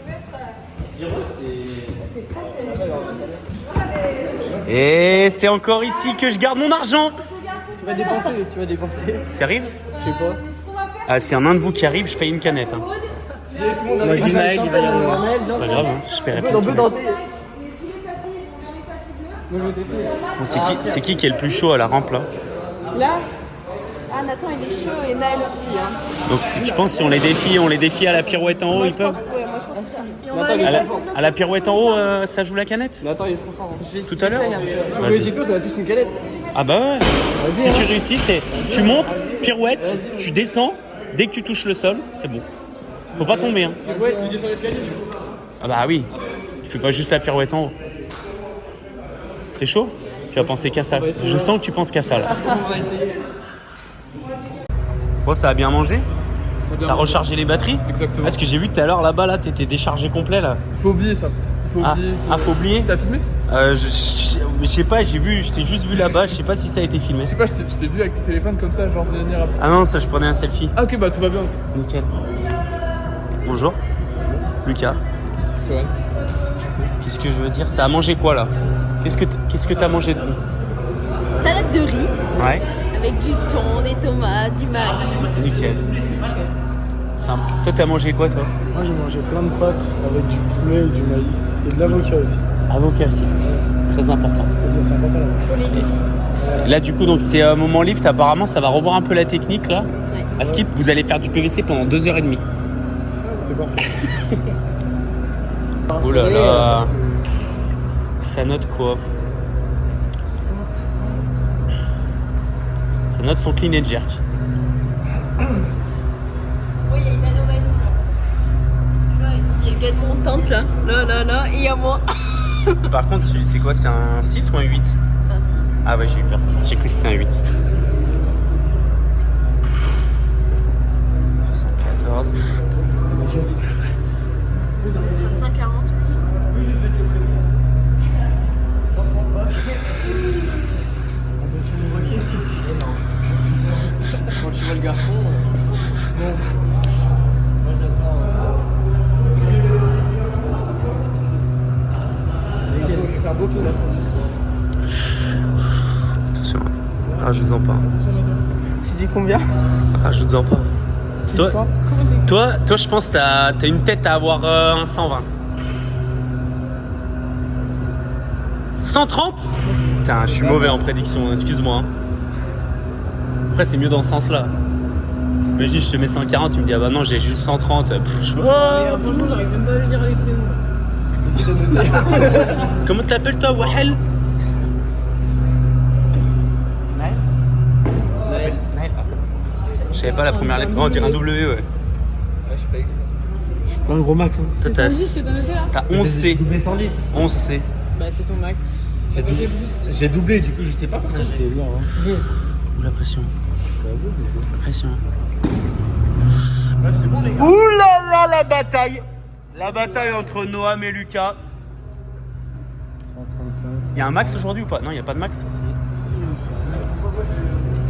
Speaker 4: mais ça peut être. C'est facile.
Speaker 1: Et c'est encore ici que je garde mon argent.
Speaker 2: Tu vas dépenser.
Speaker 1: Tu arrives?
Speaker 2: Je sais pas.
Speaker 4: Ce qu'on va faire,
Speaker 1: Ah, si un de vous qui arrive, je paye une canette. Hein.
Speaker 2: Moi je dis Naël, il va y avoir.
Speaker 1: C'est pas grave, hein. Je paierai pas.
Speaker 4: tous les tapis, on vient les tapis bleus.
Speaker 1: C'est qui est le plus chaud à la rampe là?
Speaker 4: Là, ah Nathan il est chaud et Naël aussi. Hein.
Speaker 1: Donc si tu penses si on les défie à la pirouette en haut, ils peuvent?
Speaker 4: Ouais, moi je pense que c'est ça. Et on va
Speaker 2: Nathan,
Speaker 4: aller
Speaker 1: À la,
Speaker 4: passer de l'autre
Speaker 1: à la
Speaker 4: côté.
Speaker 1: pirouette en haut, ça joue la canette?
Speaker 2: Mais attends, il est trop fort.
Speaker 1: Tout à l'heure?
Speaker 2: Mais
Speaker 1: Vas-y.
Speaker 2: c'est toi, t'as tous une canette.
Speaker 1: Ah bah ouais. Si tu réussis, c'est tu montes, pirouette, tu descends, dès que tu touches le sol, c'est bon. Faut pas tomber hein.
Speaker 2: Ouais, tu descends l'escalier.
Speaker 1: Ah bah oui. Tu fais pas juste la pirouette en haut. T'es chaud? Tu vas penser qu'à ça. Je sens que tu penses qu'à ça là.
Speaker 2: On va essayer.
Speaker 1: Bon, ça a bien mangé? T'as rechargé les batteries?
Speaker 3: Exactement.
Speaker 1: Parce que j'ai vu tout à l'heure là-bas, là, t'étais déchargé complet là.
Speaker 3: Faut oublier ça. Faut oublier.
Speaker 1: Faut oublier?
Speaker 3: T'as filmé?
Speaker 1: Je sais pas, je t'ai juste vu là-bas, je sais pas si ça a été filmé.
Speaker 3: Je sais pas, je t'ai vu avec ton téléphone comme ça, genre venir après.
Speaker 1: Ah non, ça je prenais un selfie.
Speaker 3: Ah ok, bah tout va bien.
Speaker 1: Nickel. Bonjour. Lucas.
Speaker 3: Sohan.
Speaker 1: Qu'est-ce que je veux dire? Ça a mangé quoi là? Qu'est-ce que t'as mangé de bon?
Speaker 9: Salade de riz
Speaker 1: Ouais.
Speaker 9: avec du thon, des tomates, du maïs.
Speaker 1: Nickel. Simple. Toi t'as mangé quoi toi?
Speaker 2: Moi j'ai mangé plein de pâtes avec du poulet et du maïs. Et de l'avocat aussi.
Speaker 1: Avocat aussi. Très important.
Speaker 2: C'est important là.
Speaker 1: Là du coup donc c'est moment lift, apparemment ça va revoir un peu la technique là.
Speaker 9: Ouais.
Speaker 1: À Skip, vous allez faire du PVC pendant 2h30.
Speaker 2: C'est parfait.
Speaker 1: Oh là là. Ça note quoi? Ça note son clean and jerk.
Speaker 9: Oui, il y a une anomalie. Tu vois, il y a le gars de mon tante là, et il y a moi.
Speaker 1: Par contre, c'est quoi? C'est un 6 ou un 8?
Speaker 9: C'est un 6.
Speaker 1: Ah ouais, j'ai eu peur. J'ai cru que c'était un 8. 74.
Speaker 2: Attention.
Speaker 9: 5,40.
Speaker 8: Quand tu vois le garçon,
Speaker 2: Je vais faire beaucoup là.
Speaker 1: Attention, rajoute-en pas.
Speaker 2: Tu dis combien?
Speaker 1: Rajoute-en pas. Toi, je pense que t'as une tête à avoir un 120. 130? Putain, je suis mauvais en prédiction, excuse-moi. Après, c'est mieux dans ce sens-là. Imagine, je te mets 140, tu me dis, ah bah non, j'ai juste 130.
Speaker 9: Franchement, j'arrive même pas à lire les prénoms.
Speaker 1: Comment tu t'appelles toi, Wahel? Naël. Je savais pas la première lettre. Oh, on dirait un W, ouais.
Speaker 2: Pas un gros max. Hein.
Speaker 1: Toi, t'as 11C. 11C.
Speaker 8: bah c'est ton max.
Speaker 2: J'ai doublé, du coup je sais pas combien j'ai vu avant.
Speaker 1: Ouh, la pression. La pression.
Speaker 3: Ouais, c'est bon les gars.
Speaker 1: Ouh là là, la bataille. La bataille entre Noam et Lucas.
Speaker 2: 135.
Speaker 1: Il y a un max aujourd'hui ou pas? Non, il n'y a pas de max.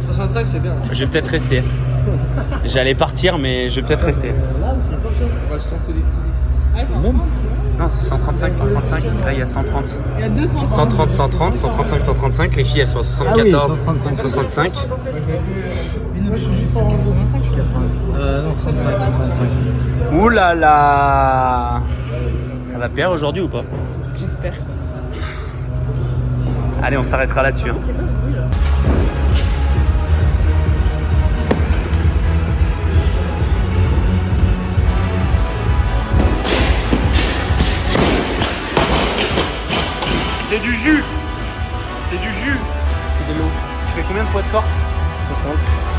Speaker 8: 65 c'est bien.
Speaker 1: Je vais peut-être rester. J'allais partir, mais je vais peut-être rester. Non, c'est 135, 135. Là, il y a 130.
Speaker 9: Il y a 200.
Speaker 1: 130, 130, 135, 135. Les filles, elles sont à 74, 65.
Speaker 2: Non, 65.
Speaker 1: Ouh là là! Ça va perdre aujourd'hui ou pas?
Speaker 9: J'espère.
Speaker 1: Allez, on s'arrêtera là-dessus. Hein. C'est du jus! C'est du jus!
Speaker 2: C'est de l'eau.
Speaker 1: Tu fais combien de poids de corps?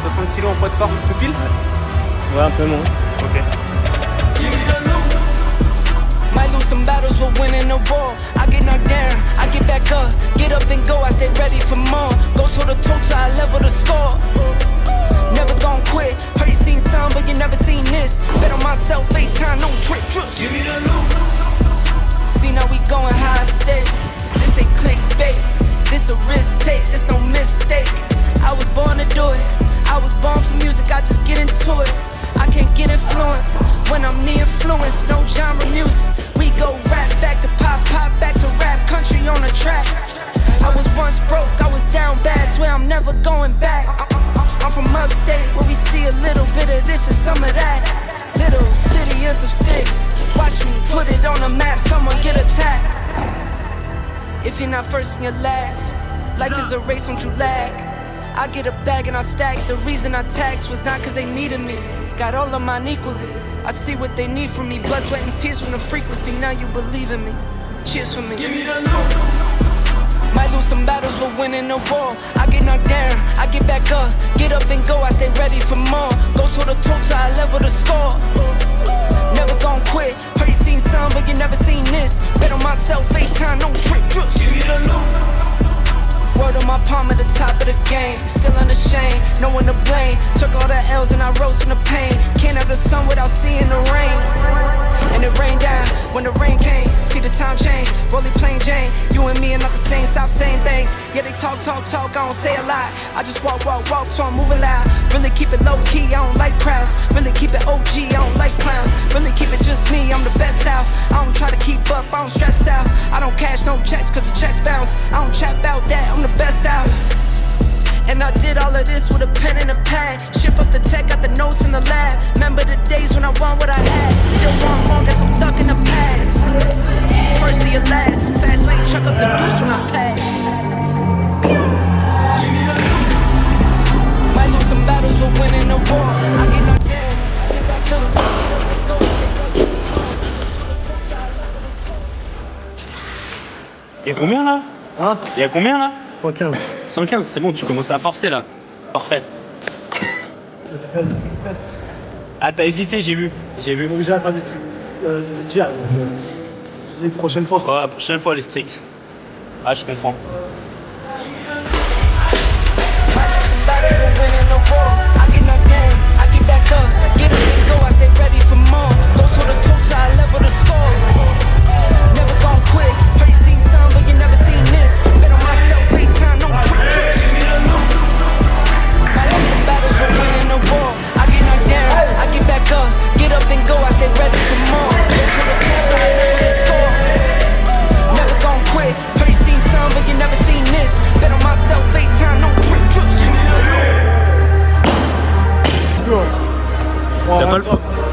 Speaker 1: 60 kilos en poids de corps, tout pile?
Speaker 2: Ouais, un peu moins.
Speaker 1: Ok.
Speaker 5: Might lose some battles, but winning the war. I get knocked down, I get back up, get up and go. I stay ready for more. Go toe to toe till I level the score. Never gon' quit. Heard you seen some, but you never seen this. Bet on myself 8 times, no trick, trust. Give me the loot. See now we going high stakes. This ain't clickbait. This a risk take. This no mistake. I was born to do it. I was born for music. I just get into it. I can't get influenced when I'm the influence. No genre music. We go rap back to pop, pop back to rap. Country on the track. I was once broke, I was down bad. Swear I'm never going back. I'm from upstate where we see a little bit of this and some of that. Little city is of sticks. Watch me put it on the map. Someone get attacked. If you're not first, then you're last. Life is a race, don't you lag. I get a bag and I stack. The reason I taxed was not cause they needed me. Got all of mine equally. I see what they need from me. Blood, sweat, and tears from the frequency. Now you believe in me. Cheers for me. Give me the loot. Might lose some battles, but winning the war. I get knocked down, I get back up. Get up and go, I stay ready for more. Go toe to toe till I level the score. Never gon' quit. Heard you seen some, but you never seen this. Bet on myself 8 times, no trick, trust. Give me the loot. Word on my palm at the top of the game. Still unashamed, no one to blame. Took all the L's and I rose from the pain. Can't have the sun without seeing the rain. And it rained down when the rain came. See the time change, rolling plain Jane. You and me are not the same, stop saying things. Yeah, they talk, I don't say a lot. I just walk, so I'm moving loud. Really keep it low key, I don't like crowds. Really keep it OG, I don't like clowns. Really keep it just me, I'm the best out. I don't try to keep up, I don't stress out. I don't cash no checks cause the checks bounce. I don't chat about that, I'm the best out. And I did all of this with a pen and a pad. Ship up the tech, got the notes in the lab. Remember the days when I want what I had. Still want more, guess I'm stuck in the past. First to your last, fast lane, chuck up the boost when I pass. Might lose some battles, but winning the war. I get knocked down.
Speaker 1: Y'a combien là?
Speaker 2: Hein?
Speaker 1: Y'a combien là?
Speaker 2: 115.
Speaker 1: 115, c'est bon, tu commences à forcer là. Parfait. Ah, t'as hésité, j'ai vu.
Speaker 2: Obligé à faire du tir. Les prochaines fois.
Speaker 1: Ouais, la prochaine fois les stricts. Ah, je comprends.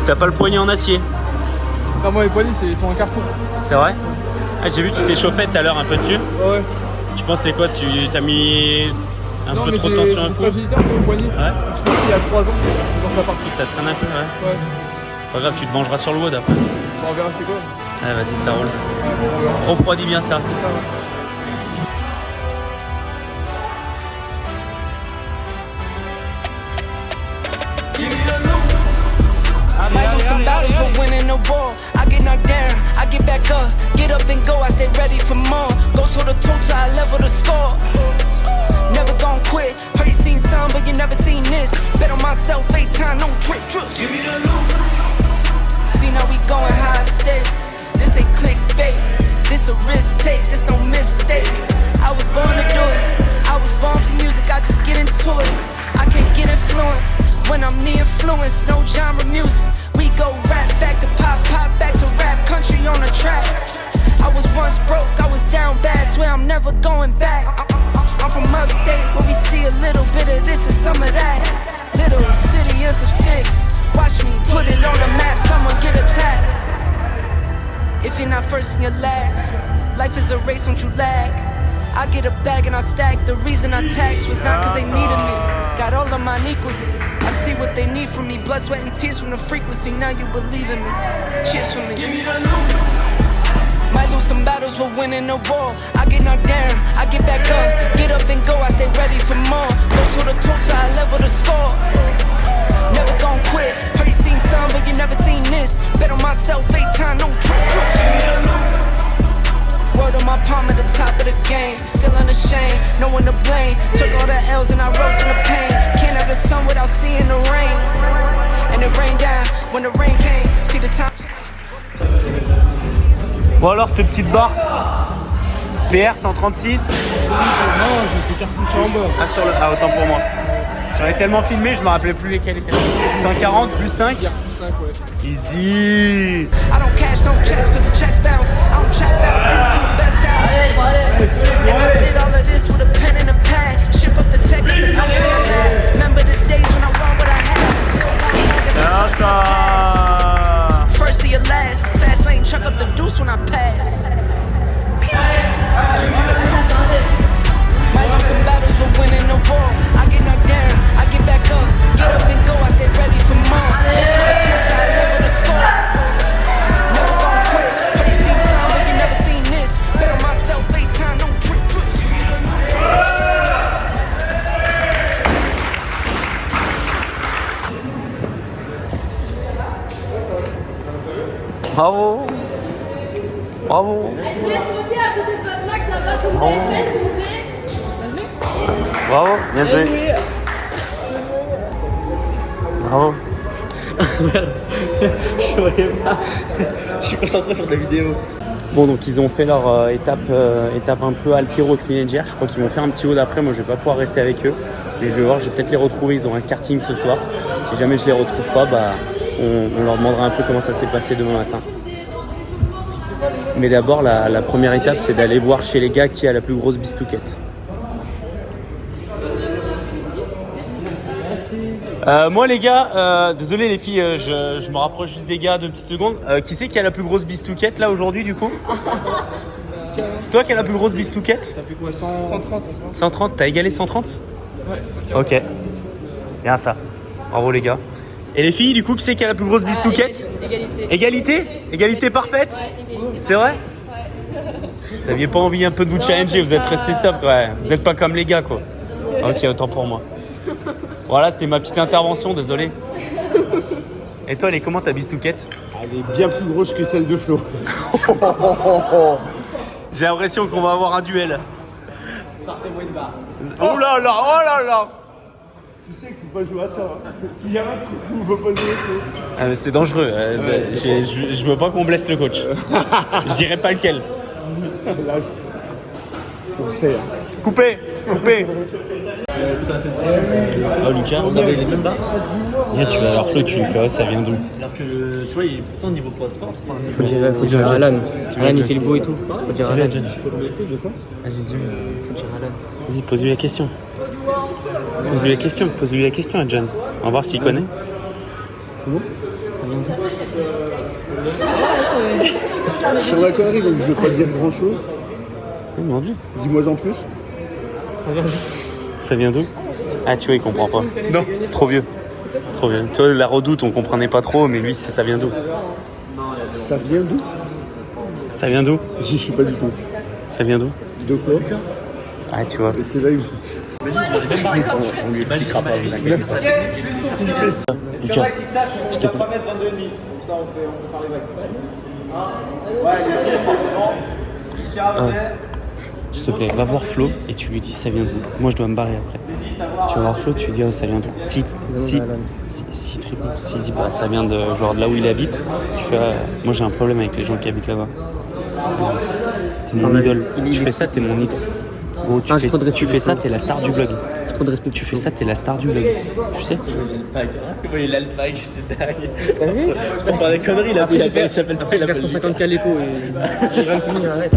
Speaker 1: T'as pas le poignet en acier?
Speaker 2: Ah, moi les poignets ils sont en carton.
Speaker 1: C'est vrai? Ah, j'ai vu que tu t'es chauffé tout à l'heure un peu dessus.
Speaker 2: Ouais.
Speaker 1: Tu penses c'est quoi? Tu t'as mis un peu trop de tension un coup?
Speaker 2: Fragilité un peu au poignet.
Speaker 1: Ouais.
Speaker 2: Je fais ça il y a 3 ans dans sa partie.
Speaker 1: Ça traîne un peu, ouais.
Speaker 2: Ouais.
Speaker 1: Pas grave, tu te vengeras sur le WOD après.
Speaker 2: On verra c'est quoi.
Speaker 1: Ah, vas-y, ça roule.
Speaker 2: Ouais, on verra.
Speaker 1: Refroidis bien ça.
Speaker 2: C'est ça, ouais.
Speaker 5: Might lose some battles, but winning the war. I get knocked down, I get back up, get up and go. I stay ready for more. Go toe to toe till I level the score. Never gon' quit. Heard you seen some, but you never seen this. Bet on myself 8 times, no trick, trust. Give me the loot. See now we going high stakes. This ain't clickbait. This a risk take. This no mistake. I'm the influence, no genre music. We go rap back to pop, pop back to rap, country on the track. I was once broke, I was down bad, swear I'm never going back. I'm from upstate, where we see a little bit of this and some of that. Little city and some sticks, watch me put it on the map, someone get attacked. If you're not first, you're last. Life is a race, don't you lag. I get a bag and I stack. The reason I tax was not cause they needed me. Got all of mine equally. I see what they need from me. Blood, sweat, and tears from the frequency. Now you believe in me. Cheers for me. Give me the loot. Might lose some battles, but winning the war. I get knocked down, I get back up. Get up and go, I stay ready for more. Go to the top till I level the score. Never gon' quit. Heard you seen some, but you never seen this. Bet on myself 8 times, no tricks. Give me the loot. Word on my palm at the top of the game. Still unashamed, no one to blame. Took all the L's and I rose from the pain. Can't have the sun without seeing the rain. And it rained down when the rain came. See the time.
Speaker 1: Bon alors cette petite barre PR 136.
Speaker 2: Non, je fais cartouche en bas.
Speaker 1: Ah sur le. Ah autant pour moi. J'en ai tellement filmé, je me rappelais plus lesquels étaient. 140 plus 5. Easy.
Speaker 5: I don't cash no checks cause the checks bounce. I don't check out best out. And I did all of this with a pen and a pad. Ship up the tech, the notes in the lab. Remember the days when I won what I had. Still got first to your last. Fast lane, chuck up the deuce when I pass. Might lose some battles, but winning the war. I get knocked down, I get back up. Get up and go, I stay ready for more. I level the score. Never gon' quit. Heard you seen some, but you never seen this. Bet on myself 8 times, no trick.
Speaker 1: Bravo. Bravo.
Speaker 9: Est-ce que laisse monter à côté de votre max la balle que vous avez faite, s'il vous plaît?
Speaker 1: Bravo, bien joué. Bravo.
Speaker 7: Je voyais pas. Je suis concentré sur la vidéo.
Speaker 1: Bon donc ils ont fait leur étape un peu altéro clean and jerk. Je crois qu'ils vont faire un petit haut d'après. Moi je vais pas pouvoir rester avec eux. Mais je vais voir, je vais peut-être les retrouver. Ils ont un karting ce soir. Si jamais je les retrouve pas, bah on leur demandera un peu comment ça s'est passé demain matin. Mais d'abord la première étape c'est d'aller voir chez les gars qui a la plus grosse bistouquette. Moi les gars, désolé les filles, je me rapproche juste des gars 2 petites secondes. Qui c'est qui a la plus grosse bistouquette là aujourd'hui du coup? C'est toi qui as la plus grosse bistouquette?
Speaker 2: Ça fait quoi, 130?
Speaker 1: 130, t'as égalé 130?
Speaker 2: Ouais, 140.
Speaker 1: Ok, bien ça, bravo les gars. Et les filles du coup qui c'est qui a la plus grosse bistouquette? Égalité? Égalité parfaite? C'est vrai? Vous aviez pas envie un peu de vous challenger, vous êtes restés soft, ouais. Vous êtes pas comme les gars quoi. Ok, autant pour moi. Voilà, c'était ma petite intervention, désolé. Et toi, elle est comment ta bistouquette?
Speaker 6: Elle est bien plus grosse que celle de Flo.
Speaker 1: J'ai l'impression qu'on va avoir un duel.
Speaker 2: Sortez-moi une barre.
Speaker 1: Oh là là, oh là là.
Speaker 6: Tu sais que c'est pas jouer à ça. Hein. S'il y a un truc où on veut pas jouer, Flo.
Speaker 1: Ah, mais c'est dangereux. Je veux pas qu'on blesse le coach. Je dirais pas lequel.
Speaker 6: Là, on sait. Hein.
Speaker 1: Coupé, coupé. Oh Lucas,
Speaker 7: On avait les mêmes barres.
Speaker 1: viens, tu vas avoir Flo, tu lui fais, oh, ça vient d'où?
Speaker 7: Alors que tu vois, il est pourtant niveau poids de force.
Speaker 8: Faut dire Alan. Alan il fait le beau et tout. Faut dire Alan.
Speaker 1: Vas-y, dis-moi. Vas-y, pose-lui la question. Pose-lui la question à John. On va voir s'il connaît.
Speaker 6: Je suis sur la connerie, donc je veux pas dire grand chose.
Speaker 1: Oui, mon Dieu.
Speaker 6: Dis-moi en plus.
Speaker 1: Ça vient d'où? Ah, tu vois, il comprend pas. Non. Trop vieux. Trop vieux. Toi, la Redoute, on comprenait pas trop, mais lui, ça vient d'où?
Speaker 6: Ça vient d'où?
Speaker 1: Ça vient d'où?
Speaker 6: J'y suis pas du tout.
Speaker 1: Ça vient d'où?
Speaker 6: De quoi?
Speaker 1: Ah, tu vois.
Speaker 6: Et c'est là où...
Speaker 1: On lui expliquera pas, vous inquiétez pas.
Speaker 3: Est-ce qu'il y en a qui savent qu'on ne va pas mettre 22,5? Comme ça, on peut faire les vagues. Ouais, les filles, forcément. Lucas,
Speaker 1: S'il te plaît, va voir Flo et tu lui dis ça vient d'où. Moi je dois me barrer après. Tu vas voir Flo, tu lui dis oh, ça vient d'où. Si dit bah ça vient de genre de là où il habite, tu fais moi j'ai un problème avec les gens qui habitent là-bas. Vas-y. T'es mon idole. Tu fais ça, t'es mon idole. Gros, tu fais ça, t'es la star du blog.
Speaker 8: trop de respect.
Speaker 1: Tu fais ça, t'es la star du vlog. Tu sais?
Speaker 8: Comment il a le bag, c'est dingue. T'as vu? Je t'en parle des conneries là. Il s'appelle pas. Il a fait 150 l'écho et il va me punir. Arrête.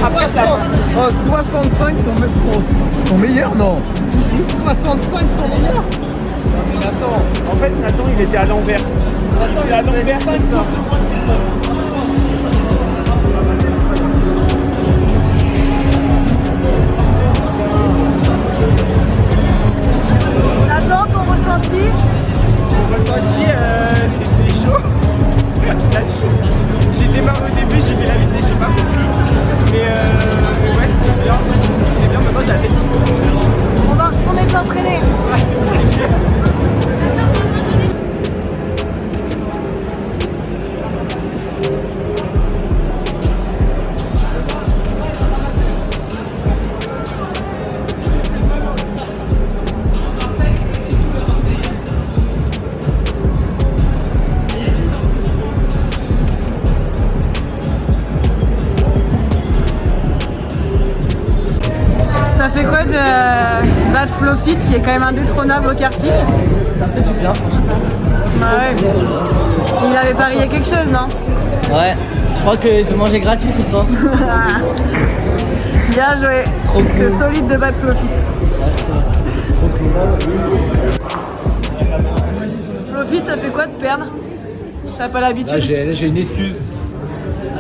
Speaker 3: Après ça, 65 sont meilleurs, non? Si, 65 sont meilleurs. Mais attends,
Speaker 1: En fait, Nathan, il était à l'envers. C'est à l'envers,
Speaker 3: 5
Speaker 1: ça.
Speaker 4: Nathan, ton ressenti?
Speaker 3: Mon ressenti, c'était chaud. J'ai démarré au début, j'ai mis la vitesse, j'ai pas compris. Mais ouais, c'est bien. C'est bien, maintenant j'ai la technique.
Speaker 4: On va retourner s'entraîner. Ça fait quoi de battre Flowfit qui est quand même indétrônable au karting?
Speaker 8: Ça fait du bien, franchement.
Speaker 4: Bah ouais. Il avait parié quelque chose, non?
Speaker 8: Ouais, je crois que je vais manger gratuit ce soir.
Speaker 4: Bien joué.
Speaker 8: Trop cool.
Speaker 4: C'est solide de battre Flowfit.
Speaker 8: Ouais, c'est vrai. C'est trop cool.
Speaker 4: Flowfit, ça fait quoi de perdre? T'as pas l'habitude?
Speaker 3: Là, j'ai une excuse.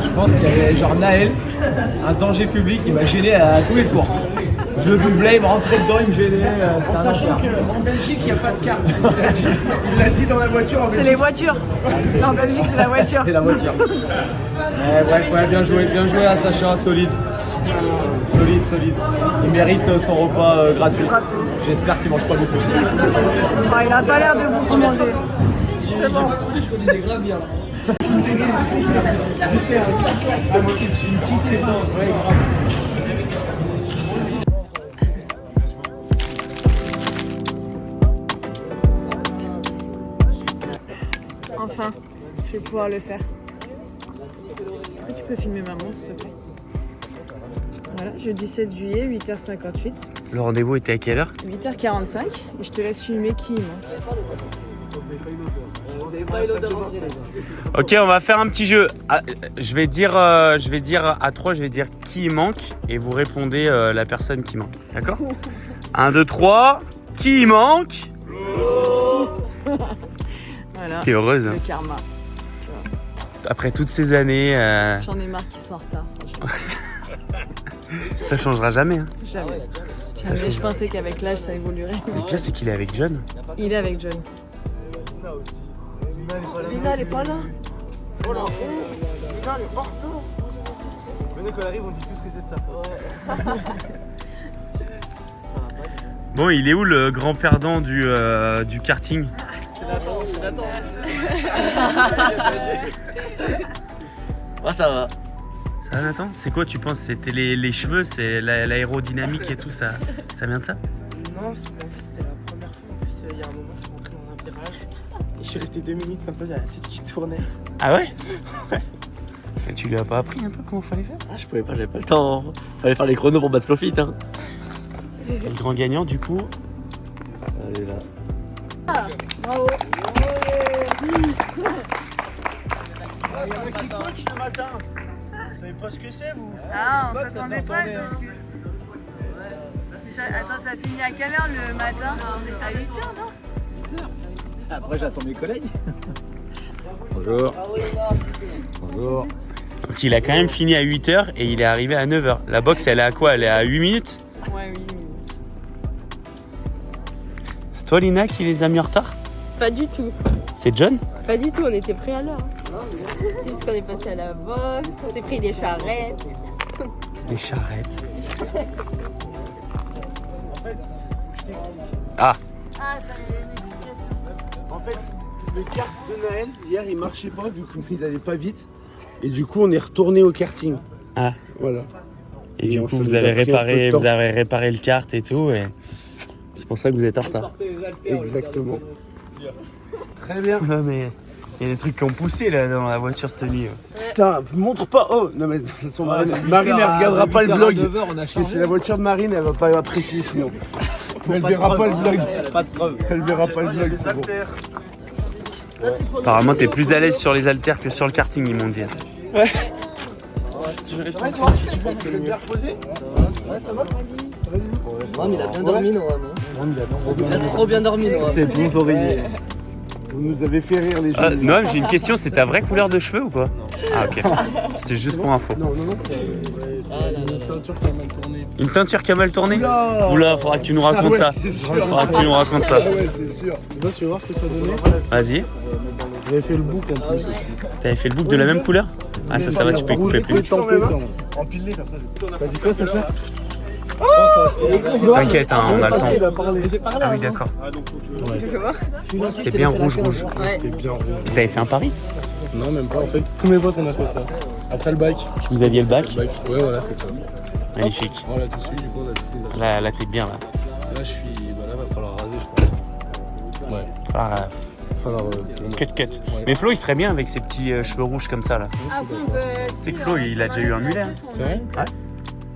Speaker 3: Je pense qu'il y avait genre Naël, un danger public, il m'a gêné à tous les tours. Je le doublais, il me rentrait dedans, il me gênait.
Speaker 6: En sachant qu'en Belgique, il n'y a pas de carte. Il l'a dit dans la voiture en
Speaker 4: C'est
Speaker 6: Belgique.
Speaker 4: les voitures. En Belgique, c'est la voiture.
Speaker 3: C'est la voiture. Bref, ouais, bien joué à Sacha, solide. Solide. Il mérite son repas gratuit. J'espère qu'il mange pas beaucoup.
Speaker 4: Ah, il a pas l'air de beaucoup manger. C'est bon.
Speaker 8: Je connaissais grave bien.
Speaker 6: Une petite réponse, ouais, grave.
Speaker 4: Enfin, je vais pouvoir le faire. Est-ce que tu peux filmer ma montre, s'il te plaît? Voilà, jeudi 7 juillet, 8h58.
Speaker 1: Le rendez-vous était à quelle heure?
Speaker 4: 8h45. Et je te laisse filmer qui il monte.
Speaker 1: Ok, on va faire un petit jeu. Ah, je vais dire à 3, je vais dire qui manque et vous répondez la personne qui manque. D'accord? 1, 2, 3. Qui manque?
Speaker 4: Voilà.
Speaker 1: T'es heureuse, hein?
Speaker 4: Le karma.
Speaker 1: Après toutes ces années,
Speaker 4: J'en ai marre qu'ils soient en retard, franchement.
Speaker 1: ça changera jamais. Hein.
Speaker 4: Jamais. Jamais. Je pensais qu'avec l'âge, ça évoluerait.
Speaker 1: Le pire, c'est qu'il est avec John.
Speaker 4: Il est avec John.
Speaker 8: Lina, elle est pas là.
Speaker 3: Oh là, Lina, elle est hors. Venez, quand elle arrive, on dit tous que c'est de sa faute.
Speaker 1: Bon, il est où le grand perdant du karting?
Speaker 8: Moi, ça va.
Speaker 1: Ça va, Nathan? C'est quoi, tu penses? C'était les cheveux, c'est l'aérodynamique et tout, ça vient de ça?
Speaker 10: Non, en fait, c'était la première fois. En plus, il y a un moment, je suis rentré dans un virage et je suis resté 2 minutes comme ça, j'avais la tête qui tournait.
Speaker 1: Ah ouais? Et tu lui as pas appris un peu comment fallait faire?
Speaker 8: Ah, je pouvais pas, j'avais pas le temps. Fallait faire les chronos pour battre Flowfit. Hein.
Speaker 1: Et le grand gagnant, du coup?
Speaker 8: Allez là.
Speaker 4: Ah, bravo.
Speaker 6: Il y en a qui coachent ce matin. Vous savez pas ce que c'est, vous?
Speaker 4: Ah, on s'attendait pas à cette excuse. Attends, ça finit à quelle heure le matin? À 8h, non?
Speaker 3: 8h. Après, j'attends mes collègues.
Speaker 2: Bonjour. Bonjour.
Speaker 1: Donc il a quand même fini à 8h et il est arrivé à 9h. La boxe, elle est à quoi? Elle est à 8 minutes?
Speaker 4: Ouais, 8 minutes.
Speaker 1: C'est toi, Lina, qui les a mis en retard?
Speaker 9: Pas du tout.
Speaker 1: C'est John?
Speaker 9: Pas du tout, on était prêts à l'heure. C'est juste qu'on est passé à la boxe, on s'est pris des charrettes.
Speaker 1: Des charrettes. Ah,
Speaker 9: Ah, ça y est, une explication.
Speaker 6: En fait, le kart de Naël, hier, il marchait pas vu qu'il allait pas vite. Et du coup, on est retourné au karting.
Speaker 1: ah.
Speaker 6: Voilà.
Speaker 1: Et du
Speaker 6: on
Speaker 1: coup,
Speaker 6: s'est
Speaker 1: vous avez
Speaker 6: pris un peu de temps.
Speaker 1: réparé le kart et tout, et c'est pour ça que vous êtes en retard.
Speaker 6: Exactement. Très bien.
Speaker 1: Non mais il y a des trucs qui ont poussé là dans la voiture cette nuit.
Speaker 6: Putain, montre pas. Oh, non mais de toute façon, Marine, elle regardera pas le vlog. Parce que c'est la voiture de Marine, elle va pas apprécier sinon. Elle verra pas le vlog.
Speaker 3: Pas de preuve.
Speaker 6: Elle verra pas le vlog, c'est bon.
Speaker 1: Apparemment, t'es plus à l'aise sur les haltères que sur le karting, ils m'ont dit.
Speaker 8: Non, mais il a bien dormi, normalement. Il a trop bien dormi, normalement.
Speaker 6: C'est bons oreillers. Vous nous avez fait rire les jeunes.
Speaker 1: Noël, j'ai une question, c'est ta vraie couleur de cheveux ou pas? Ah ok, c'était juste pour info.
Speaker 6: Non.
Speaker 1: Une teinture qui a mal tourné? Oula, faudra que tu nous racontes ça. Faudra que tu nous racontes ça.
Speaker 6: Ouais, c'est sûr. Là, tu vas voir ce que ça donnait.
Speaker 1: Vas-y.
Speaker 6: J'avais fait le bouc en plus aussi.
Speaker 1: T'avais fait le bouc de la même couleur? Ah ça va, tu peux couper plus.
Speaker 6: Empile-les comme ça. T'as dit quoi, Sacha?
Speaker 1: T'inquiète, hein, on a le temps. Ah oui, d'accord. C'était bien rouge.
Speaker 6: C'était bien rouge.
Speaker 1: T'avais fait un pari?
Speaker 6: Non, même pas. En fait, tous mes potes, on a fait ça. Après le bac.
Speaker 1: Si vous aviez le bac?
Speaker 6: Ouais, voilà, c'est ça.
Speaker 1: Magnifique.
Speaker 6: On l'a tout su, du coup, on a tout su.
Speaker 1: Là, t'es bien là.
Speaker 6: Là, je suis. Bah, là, va falloir raser, je pense. Ouais.
Speaker 1: Ah,
Speaker 6: Falloir.
Speaker 1: cut. Mais Flo, il serait bien avec ses petits cheveux rouges comme ça là.
Speaker 9: Ah bon,
Speaker 1: C'est que Flo, il a déjà eu un mulet. Hein.
Speaker 6: C'est vrai?
Speaker 1: Ouais.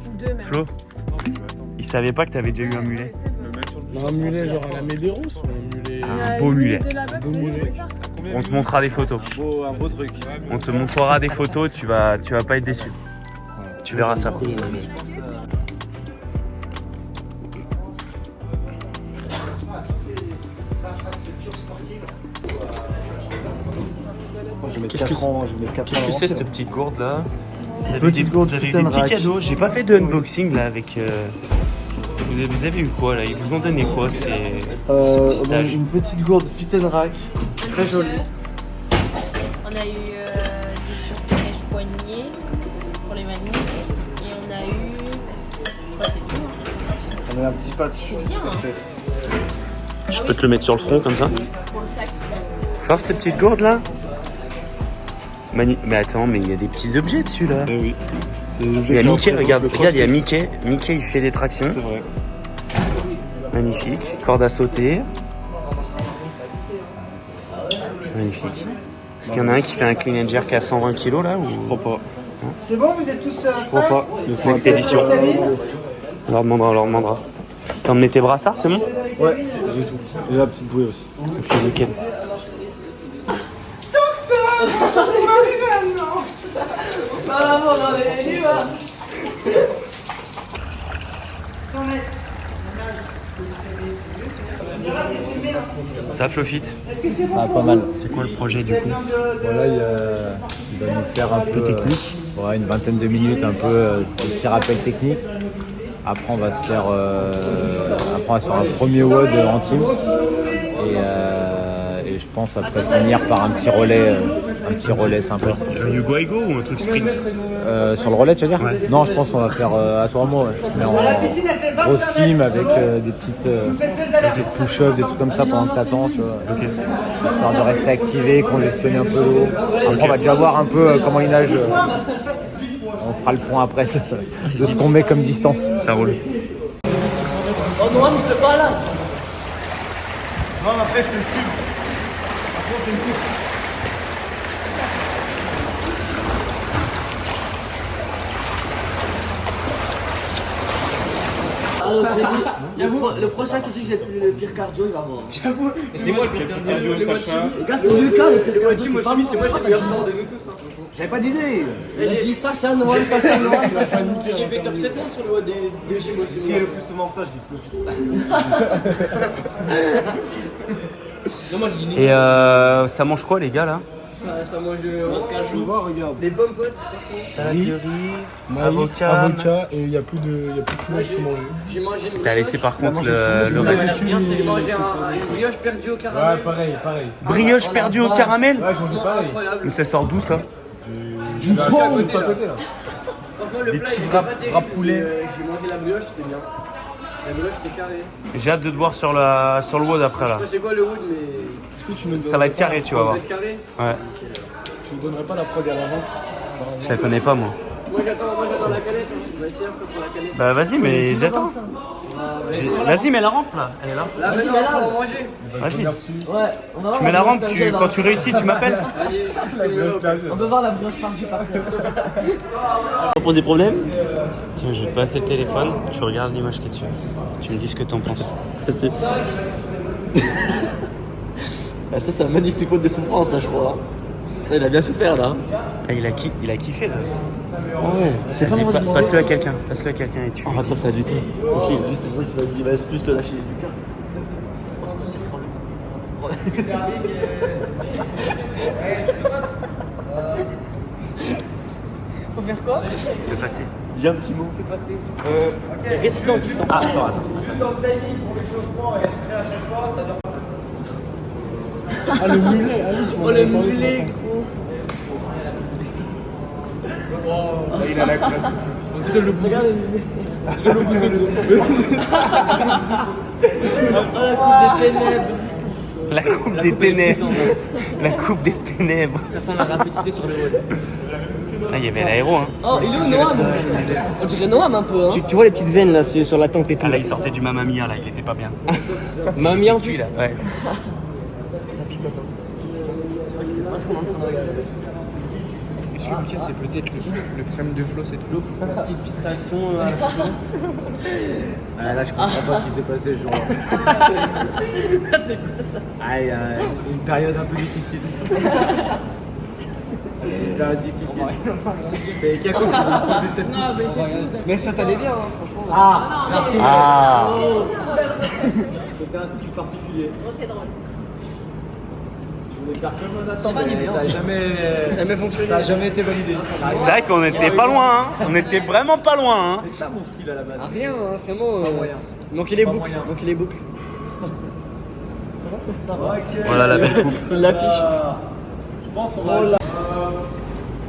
Speaker 4: Ou deux même.
Speaker 1: Flo, il savait pas que t'avais déjà eu un mulet.
Speaker 6: Un mulet genre à la Medeiros ou un mulet.
Speaker 1: Un beau mulet.
Speaker 4: De la boxe,
Speaker 6: Beau mulet.
Speaker 4: c'est ça?
Speaker 1: On te montrera des photos.
Speaker 3: Un beau truc.
Speaker 1: On te montrera des photos, tu vas pas être déçu. Tu verras ça. Qu'est-ce que c'est cette petite gourde là?
Speaker 6: Petite gourde
Speaker 1: Vous avez eu
Speaker 6: Fit
Speaker 1: des
Speaker 6: and
Speaker 1: petits
Speaker 6: Rack.
Speaker 1: cadeaux. J'ai pas fait de unboxing là avec. Vous avez eu quoi là? Ils vous ont donné quoi ces petits stages?
Speaker 6: Une petite gourde Fit and Rack.
Speaker 9: Très joli. On a eu des protèges poignets pour les manilles. Et on a eu. Je crois que c'est tout.
Speaker 6: On a un petit patch.
Speaker 9: C'est bien.
Speaker 1: Je peux te le mettre sur le front comme ça?
Speaker 9: Pour le sac.
Speaker 1: Faire cette petite gourde là? Mais attends, mais il y a des petits objets dessus là.
Speaker 6: Eh oui.
Speaker 1: Il y a Mickey, regarde, il y a Mickey. Mickey, il fait des tractions.
Speaker 6: C'est vrai.
Speaker 1: Magnifique. Corde à sauter. Magnifique. Est-ce qu'il y en a un qui fait un clean and jerk à 120 kg là ou...
Speaker 6: Je crois pas.
Speaker 3: C'est bon, vous êtes tous
Speaker 6: Je crois pas.
Speaker 1: Next édition. On leur demandera. T'as emmené tes brassards, c'est bon?
Speaker 6: Ouais, j'ai tout. Et la petite bouée aussi.
Speaker 1: Ok, nickel. Ça, Flofit?
Speaker 2: Ah, pas mal.
Speaker 1: C'est quoi le projet du coup?
Speaker 2: Voilà, il va nous faire un peu
Speaker 1: technique.
Speaker 2: Ouais, une vingtaine de minutes, un peu de petits rappels techniques. Après, on va se faire un premier WOD en team. Et je pense après finir par un petit relais sympa.
Speaker 1: Un You Go I Go ou un truc sprint?
Speaker 2: Sur le relais, tu veux dire? Ouais. Non, je pense qu'on va faire à toi moi. Ouais. Mais en grosse team avec des petites push-ups, des trucs comme ça pendant que t'attends, tu vois.
Speaker 1: Ok.
Speaker 2: Histoire de rester activé, congestionner un peu l'eau. Après, on va déjà voir un peu comment il nage. On fera le point après de ce qu'on met comme distance.
Speaker 1: Ça roule.
Speaker 8: Oh non, mais c'est pas là.
Speaker 3: Non, après, je te suis. Après, on fait une course.
Speaker 8: Alors, je dit, le prochain qui dit que j'ai le pire cardio, il va voir.
Speaker 3: J'avoue.
Speaker 8: Et c'est moi le pire cardio, Sacha. Les gars, c'est Lucas le pire cardio, c'est pas moi. C'est moi qui ai pire de nous tous.
Speaker 3: J'avais pas d'idée.
Speaker 8: J'ai dit Sacha Noël, Sacha Noël.
Speaker 3: J'ai fait top 7 sur le voie des gym aussi. Qui est le plus souvent en retard, je dis Flofit.
Speaker 1: Et ça mange quoi les gars là?
Speaker 10: ça mange 15
Speaker 3: Tu
Speaker 10: jours.
Speaker 3: vois, regarde.
Speaker 10: Des pommes potes, franchement.
Speaker 7: Salade de riz,
Speaker 3: Maïs, avocat, et il n'y a plus de fromage pour manger.
Speaker 10: J'ai mangé une
Speaker 1: T'as laissé par contre le
Speaker 3: Ça,
Speaker 1: reste.
Speaker 3: c'est une-
Speaker 10: J'ai mangé une brioche perdue au caramel.
Speaker 3: Ouais, pareil.
Speaker 1: Brioche perdue au caramel.
Speaker 3: Ouais, je mangeais pareil.
Speaker 1: Mais ça sort d'où ça?
Speaker 3: Du pain à côté là.
Speaker 10: Franchement, le plat, il était pas terrible.
Speaker 3: poulet.
Speaker 10: J'ai mangé la brioche, c'était bien. La brioche, c'était carré.
Speaker 1: J'ai hâte de te voir sur le WOD après là.
Speaker 10: Je sais pas c'est quoi le wood, mais
Speaker 3: Est-ce que tu me
Speaker 1: Ça va être carré, tu vas voir.
Speaker 10: ça va être carré.
Speaker 1: Ouais.
Speaker 3: Tu me donnerais pas la prod à l'avance?
Speaker 1: Je la connais pas moi.
Speaker 10: Moi, j'attends la canette. Je vais essayer après pour la canette.
Speaker 1: Bah vas-y, mais j'attends. Vas-y, mets la rampe là. Elle est là.
Speaker 10: Là, maintenant, on va manger.
Speaker 1: Vas-y.
Speaker 10: Ouais,
Speaker 1: Tu mets la rampe, quand tu réussis, tu m'appelles.
Speaker 10: on peut voir la brioche perdue par terre.
Speaker 7: Ça pose des problèmes?
Speaker 1: Tiens, je vais te passer le téléphone, tu regardes l'image qui est dessus. Tu me dis ce que t'en penses.
Speaker 7: C'est Ah, ça, c'est un magnifique code de souffrance, ça, je crois. Ça, il a bien souffert, là.
Speaker 1: Ah, il a kiffé là.
Speaker 7: Ah ouais, c'est
Speaker 1: Vas-y,
Speaker 7: pas
Speaker 1: passe-le à quelqu'un. Passe-le à quelqu'un et tu.
Speaker 7: On va te passer à Lucas. Aussi, lui, c'est vrai qu'il va plus le lâcher. Lucas.
Speaker 10: Faut faire quoi?
Speaker 1: Le passer.
Speaker 7: J'ai un petit mot. Resplendissant.
Speaker 1: Ah, attends.
Speaker 3: Ah, le mulet, ah oui, tu m'en avais parlé ce matin. Oh, il a la classe.
Speaker 10: On dirait le bouillon.
Speaker 1: La coupe des ténèbres. La coupe des ténèbres.
Speaker 10: Ça sent la rapidité sur le web.
Speaker 1: Ah, il y avait l'aéro, hein.
Speaker 10: Oh, il est où Noam? On dirait Noam un peu, hein.
Speaker 8: Tu vois les petites veines là sur la tempe et tout.
Speaker 1: Ah, là, il sortait du Mamma Mia, là, il était pas bien.
Speaker 10: Mamie en plus.
Speaker 1: Ouais.
Speaker 10: C'est pas ce qu'on est en train de regarder.
Speaker 3: Est-ce que Lucas, c'est peut-être le crème de Flo cette Flo?
Speaker 10: Petite réaction à la photo.
Speaker 3: Ah, là, je comprends pas ce qui s'est passé ce jour-là. Ah, il y a une période un peu difficile. Une période difficile. C'est Kako qui m'a posé cette coupe. Mais ça t'allait bien, hein, franchement. Ah, merci.
Speaker 1: Ah.
Speaker 3: C'était un style particulier.
Speaker 9: C'est drôle.
Speaker 3: Je voulais faire comme Nathan, mais ça a jamais fonctionné. Ça a jamais été validé.
Speaker 1: C'est vrai qu'on était pas loin, hein. On était vraiment pas loin, hein.
Speaker 3: C'est ça mon style à la base.
Speaker 10: Ah, rien, hein, vraiment.
Speaker 3: moyen.
Speaker 10: Manquait les
Speaker 3: Pas
Speaker 10: boucles.
Speaker 3: moyen.
Speaker 10: Manquait les boucles. Ça va.
Speaker 1: Voilà la belle coupe.
Speaker 10: L'affiche.
Speaker 3: Je pense qu'on va.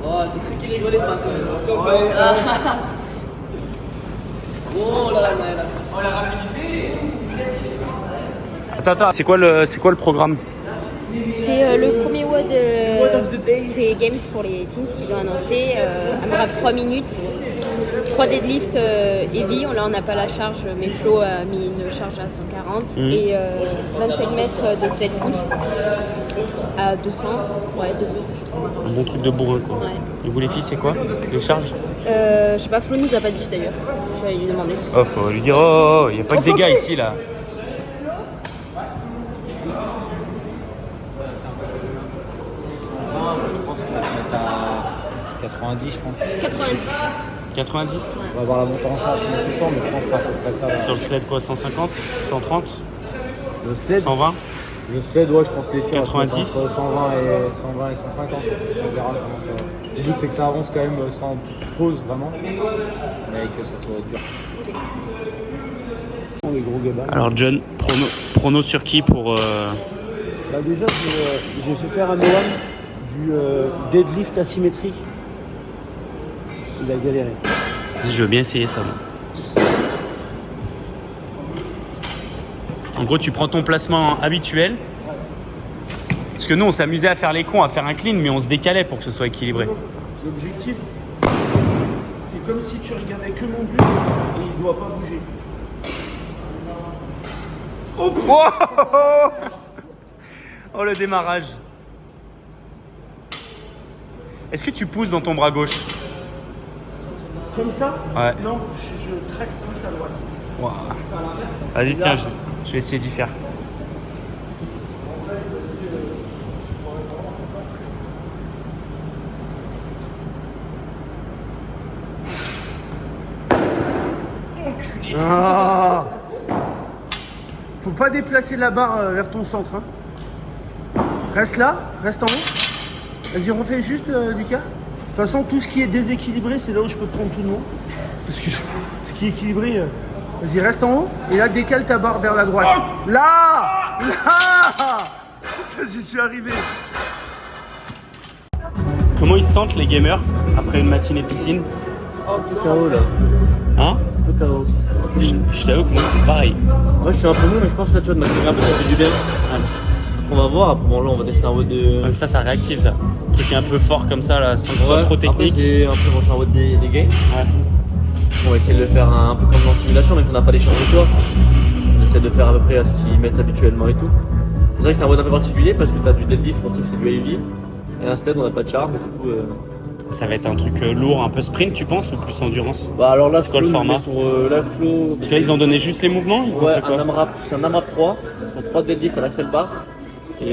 Speaker 10: Oh, j'ai cru qu'il rigolait pas. Oh là là là. Oh la rapidité.
Speaker 1: Attends, c'est quoi le programme?
Speaker 9: C'est le premier WOD des Games pour les teens qu'ils ont annoncé. AMRAP 3 minutes, 3 deadlift heavy. Là, on n'a pas la charge, mais Flo a mis une charge à 140 et 25 mètres de sled push à 200. Ouais, 200.
Speaker 1: Un bon truc de bourrin, quoi.
Speaker 9: Ouais.
Speaker 1: Et vous, les filles, c'est quoi les charges?
Speaker 9: Je sais pas, Flo nous a pas dit d'ailleurs. Je vais lui demander.
Speaker 1: Oh, faut lui dire, oh, il y a pas que des gars ici, là.
Speaker 2: Je pense qu'on va se mettre à 90, je pense.
Speaker 9: 90.
Speaker 1: 90?
Speaker 2: On va avoir la montée en charge plus fort, mais je pense que c'est à peu près ça. Là.
Speaker 1: Sur le sled, quoi, 150? 130?
Speaker 2: Le sled,
Speaker 1: 120?
Speaker 2: le sled, ouais, je pense que les filles
Speaker 1: 90.
Speaker 2: entre 120 et 150. On verra comment ça va. Le but, c'est que ça avance quand même sans pause, vraiment. Mais que ça soit dur.
Speaker 9: Ok.
Speaker 2: Les gros gabas.
Speaker 1: Alors, John, prono sur qui pour.
Speaker 8: Bah déjà, j'ai fait faire à Noam du deadlift asymétrique. Il a galéré.
Speaker 1: Je veux bien essayer ça, moi. En gros, tu prends ton placement habituel. Parce que nous, on s'amusait à faire les cons, à faire un clean, mais on se décalait pour que ce soit équilibré.
Speaker 8: L'objectif, c'est comme si tu regardais que mon but et il ne doit pas bouger.
Speaker 1: Oh, le démarrage. Est-ce que tu pousses dans ton bras gauche?
Speaker 8: Comme ça?
Speaker 1: Ouais.
Speaker 8: Non, je traque plus à droite.
Speaker 1: Wow. Vas-y, tiens, je vais essayer d'y faire.
Speaker 6: Ah. Faut pas déplacer la barre vers ton centre. Hein. Reste là, reste en haut. Vas-y, refais juste, Lucas. De toute façon, tout ce qui est déséquilibré, c'est là où je peux prendre tout le monde. Parce que ce qui est équilibré, vas-y, reste en haut. Et là, décale ta barre vers la droite. Là! Putain, j'y suis arrivé.
Speaker 1: Comment ils se sentent les gamers après une matinée piscine?
Speaker 7: Un peu KO là.
Speaker 1: Hein?
Speaker 7: Un peu KO.
Speaker 1: Je t'avoue que moi c'est pareil.
Speaker 7: Moi je suis un peu mou, mais je pense que là tu vois, de m'activer un peu, ça fait du bien. Ouais. On va voir, après, bon là on va tester un WOD de.
Speaker 1: Ouais, ça réactive ça. Un truc un peu fort comme ça là, sans que ce soit trop
Speaker 7: Après,
Speaker 1: technique.
Speaker 7: c'est un peu bon, c'est un WOD des games.
Speaker 1: Ouais.
Speaker 7: On va essayer de le faire un peu comme dans simulation, mais qu'on n'a pas les charges de poids. On essaie de faire à peu près à ce qu'ils mettent habituellement et tout. C'est vrai que c'est un WOD un peu particulier parce que tu as du deadlift, on sait que c'est du heavy. Et instead on n'a pas de charge, du coup.
Speaker 1: Ça va être un truc lourd, un peu sprint tu penses, ou plus endurance?
Speaker 7: Bah alors là,
Speaker 1: c'est quoi le format?
Speaker 7: sur la flow.
Speaker 1: Parce que là ils ont donné juste les mouvements, ils ont
Speaker 7: Ouais,
Speaker 1: fait quoi?
Speaker 7: un AMRAP, c'est un AMRAP 3, ce sont 3 deadlifts à l'axel bar. Et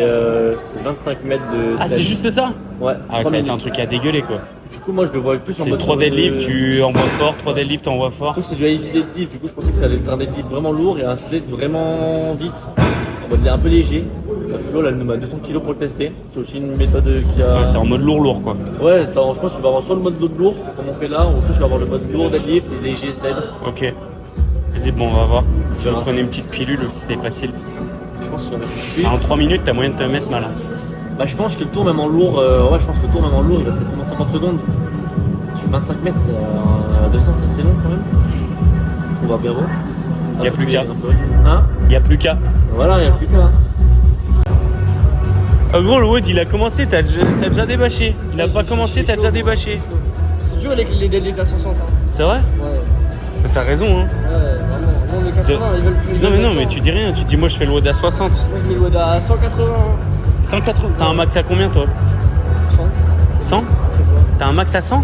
Speaker 7: c'est 25 mètres de.
Speaker 1: Ah c'est juste ça?
Speaker 7: Ouais.
Speaker 1: Ah ouais, ça va être un truc à dégueuler quoi.
Speaker 7: Du coup moi je le vois plus en
Speaker 1: C'est
Speaker 7: mode.
Speaker 1: 3 deadlifts, tu envoies fort, 3 deadlifts, t'envoies fort.
Speaker 7: Je trouve que c'est du heavy deadlift, du coup je pensais que ça allait être un deadlift vraiment lourd et un sled vraiment vite. En mode il est un peu léger. La flow là elle nous met 200 kg pour le tester. C'est aussi une méthode qui a.
Speaker 1: Ouais, c'est en mode lourd quoi.
Speaker 7: Ouais, attends, je pense qu'il va avoir soit le mode lourd comme on fait là, ou soit je vais avoir le mode lourd deadlift et léger sled.
Speaker 1: Ok. Vas-y, bon, on va voir. Si vous prenez une petite pilule ou si c'était facile.
Speaker 7: Je pense qu'il va mettre
Speaker 1: En 3 minutes, t'as moyen de te mettre mal. Hein.
Speaker 7: Bah je pense que le tour même en lourd, ouais je pense que le tour même en lourd il va peut-être moins 50 secondes. Sur 25 mètres, c'est 200, c'est assez long quand même. On va bien voir.
Speaker 1: Y a plus qu'à.
Speaker 7: Hein?
Speaker 1: Y a plus qu'à.
Speaker 7: Voilà, y a plus qu'à.
Speaker 1: En gros, le WOD il a commencé, t'as déjà débâché. Il a pas commencé, t'as déjà débâché.
Speaker 10: C'est dur les deadlifts à 60. Hein.
Speaker 1: C'est vrai?
Speaker 10: Ouais.
Speaker 1: T'as raison, hein.
Speaker 10: Ouais, vraiment. Vraiment, les 80, ils veulent.
Speaker 1: Non, mais non, mais tu dis rien. Tu dis, moi je fais le WOD à 60.
Speaker 10: Moi, je mets le WOD à 180.
Speaker 1: 180. T'as un max à combien, toi? 100? T'as un max à 100?
Speaker 10: Non,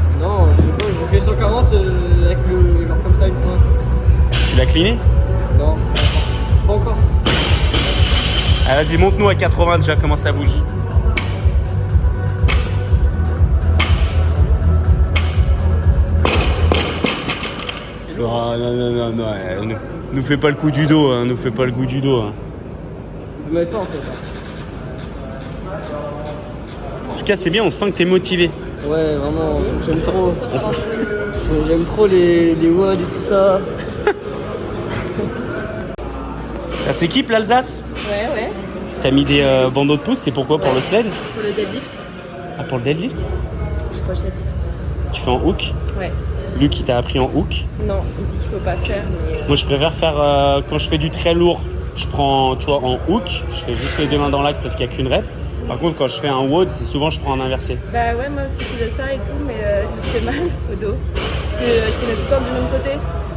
Speaker 10: je sais pas, j'ai fait 140 avec le genre comme ça une fois.
Speaker 1: Tu l'as cleané?
Speaker 10: Non, pas encore.
Speaker 1: Ah, vas-y, monte-nous à 80 déjà, comment ça bouge. Non, nous fais pas le coup du dos, hein, nous fais pas le coup du dos. Hein.
Speaker 10: Je mets ça en fait.
Speaker 1: En tout cas, c'est bien, on sent que t'es motivé.
Speaker 10: Ouais, vraiment, j'aime trop. J'aime trop les WOD et tout ça.
Speaker 1: Ça s'équipe l'Alsace?
Speaker 9: Ouais.
Speaker 1: T'as mis des bandeaux de pouce, c'est pourquoi? Pour le sled?
Speaker 9: Pour le deadlift,
Speaker 1: Ah, pour le deadlift?
Speaker 9: je crochette.
Speaker 1: Tu fais en hook?
Speaker 9: Ouais.
Speaker 1: Luc, il t'a appris en hook?
Speaker 9: Non, il dit qu'il faut pas faire, mais.
Speaker 1: Moi, je préfère faire, quand je fais du très lourd, je prends, tu vois, en hook, je fais juste les deux mains dans l'axe parce qu'il n'y a qu'une rep. Par contre, quand je fais un WOD, c'est souvent je prends en inversé.
Speaker 9: Bah ouais, moi aussi je faisais ça et tout, mais je me suis fait mal au dos. Parce que je prenais tout le temps du même côté.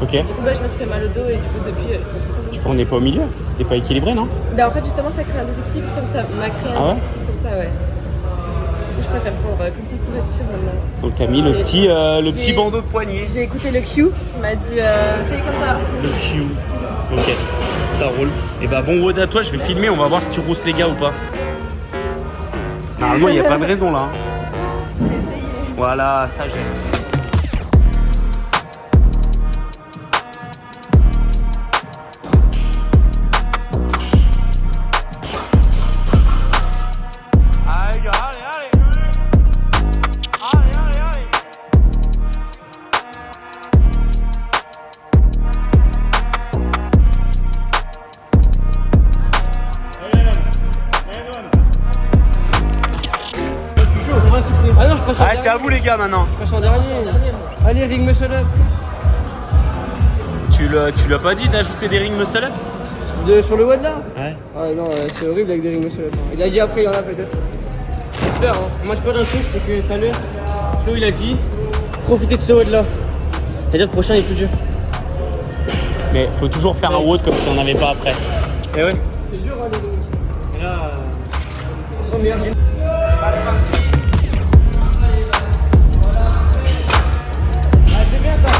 Speaker 1: Ok.
Speaker 9: Du coup, bah, je me suis fait mal au dos et du coup, depuis, je comprends
Speaker 1: Tu prenais pas au milieu? T'es pas équilibré, non?
Speaker 9: Bah en fait, justement, ça crée un déséquilibre comme ça. M'a créé un
Speaker 1: Ah ouais
Speaker 9: déséquilibre comme ça, ouais. Du coup, je préfère prendre comme ça pour être sûr maintenant.
Speaker 1: Donc t'as mis le petit
Speaker 9: J'ai-
Speaker 1: bandeau de poignet.
Speaker 9: J'ai écouté le Q, il m'a dit fais comme ça.
Speaker 1: Le Q. Ok, ça roule. Et bah bon WOD à toi, je vais filmer, on va voir si tu rousses les gars ou pas. Normalement, il n'y a pas de raison là. Voilà, ça j'aime.
Speaker 10: Ah non, je passe en
Speaker 1: Allez, c'est à vous les gars maintenant.
Speaker 10: Je passe en dernier. Allez, ring muscle up.
Speaker 1: Tu l'as pas dit d'ajouter des rings muscle up?
Speaker 10: Sur le WOD là?
Speaker 1: Ouais.
Speaker 10: Ah non, c'est horrible avec des ring muscle up. Il a dit après, il y en a peut-être. J'espère, hein. Moi, je peux dire un truc, c'est que tout à l'heure, Flo il a dit profitez de ce WOD là. C'est-à-dire le prochain est plus dur.
Speaker 1: Mais faut toujours faire un WOD comme si on n'avait pas après.
Speaker 10: Et ouais. C'est dur, hein, les ring muscle up. Et là, première gym. C'est bien ça.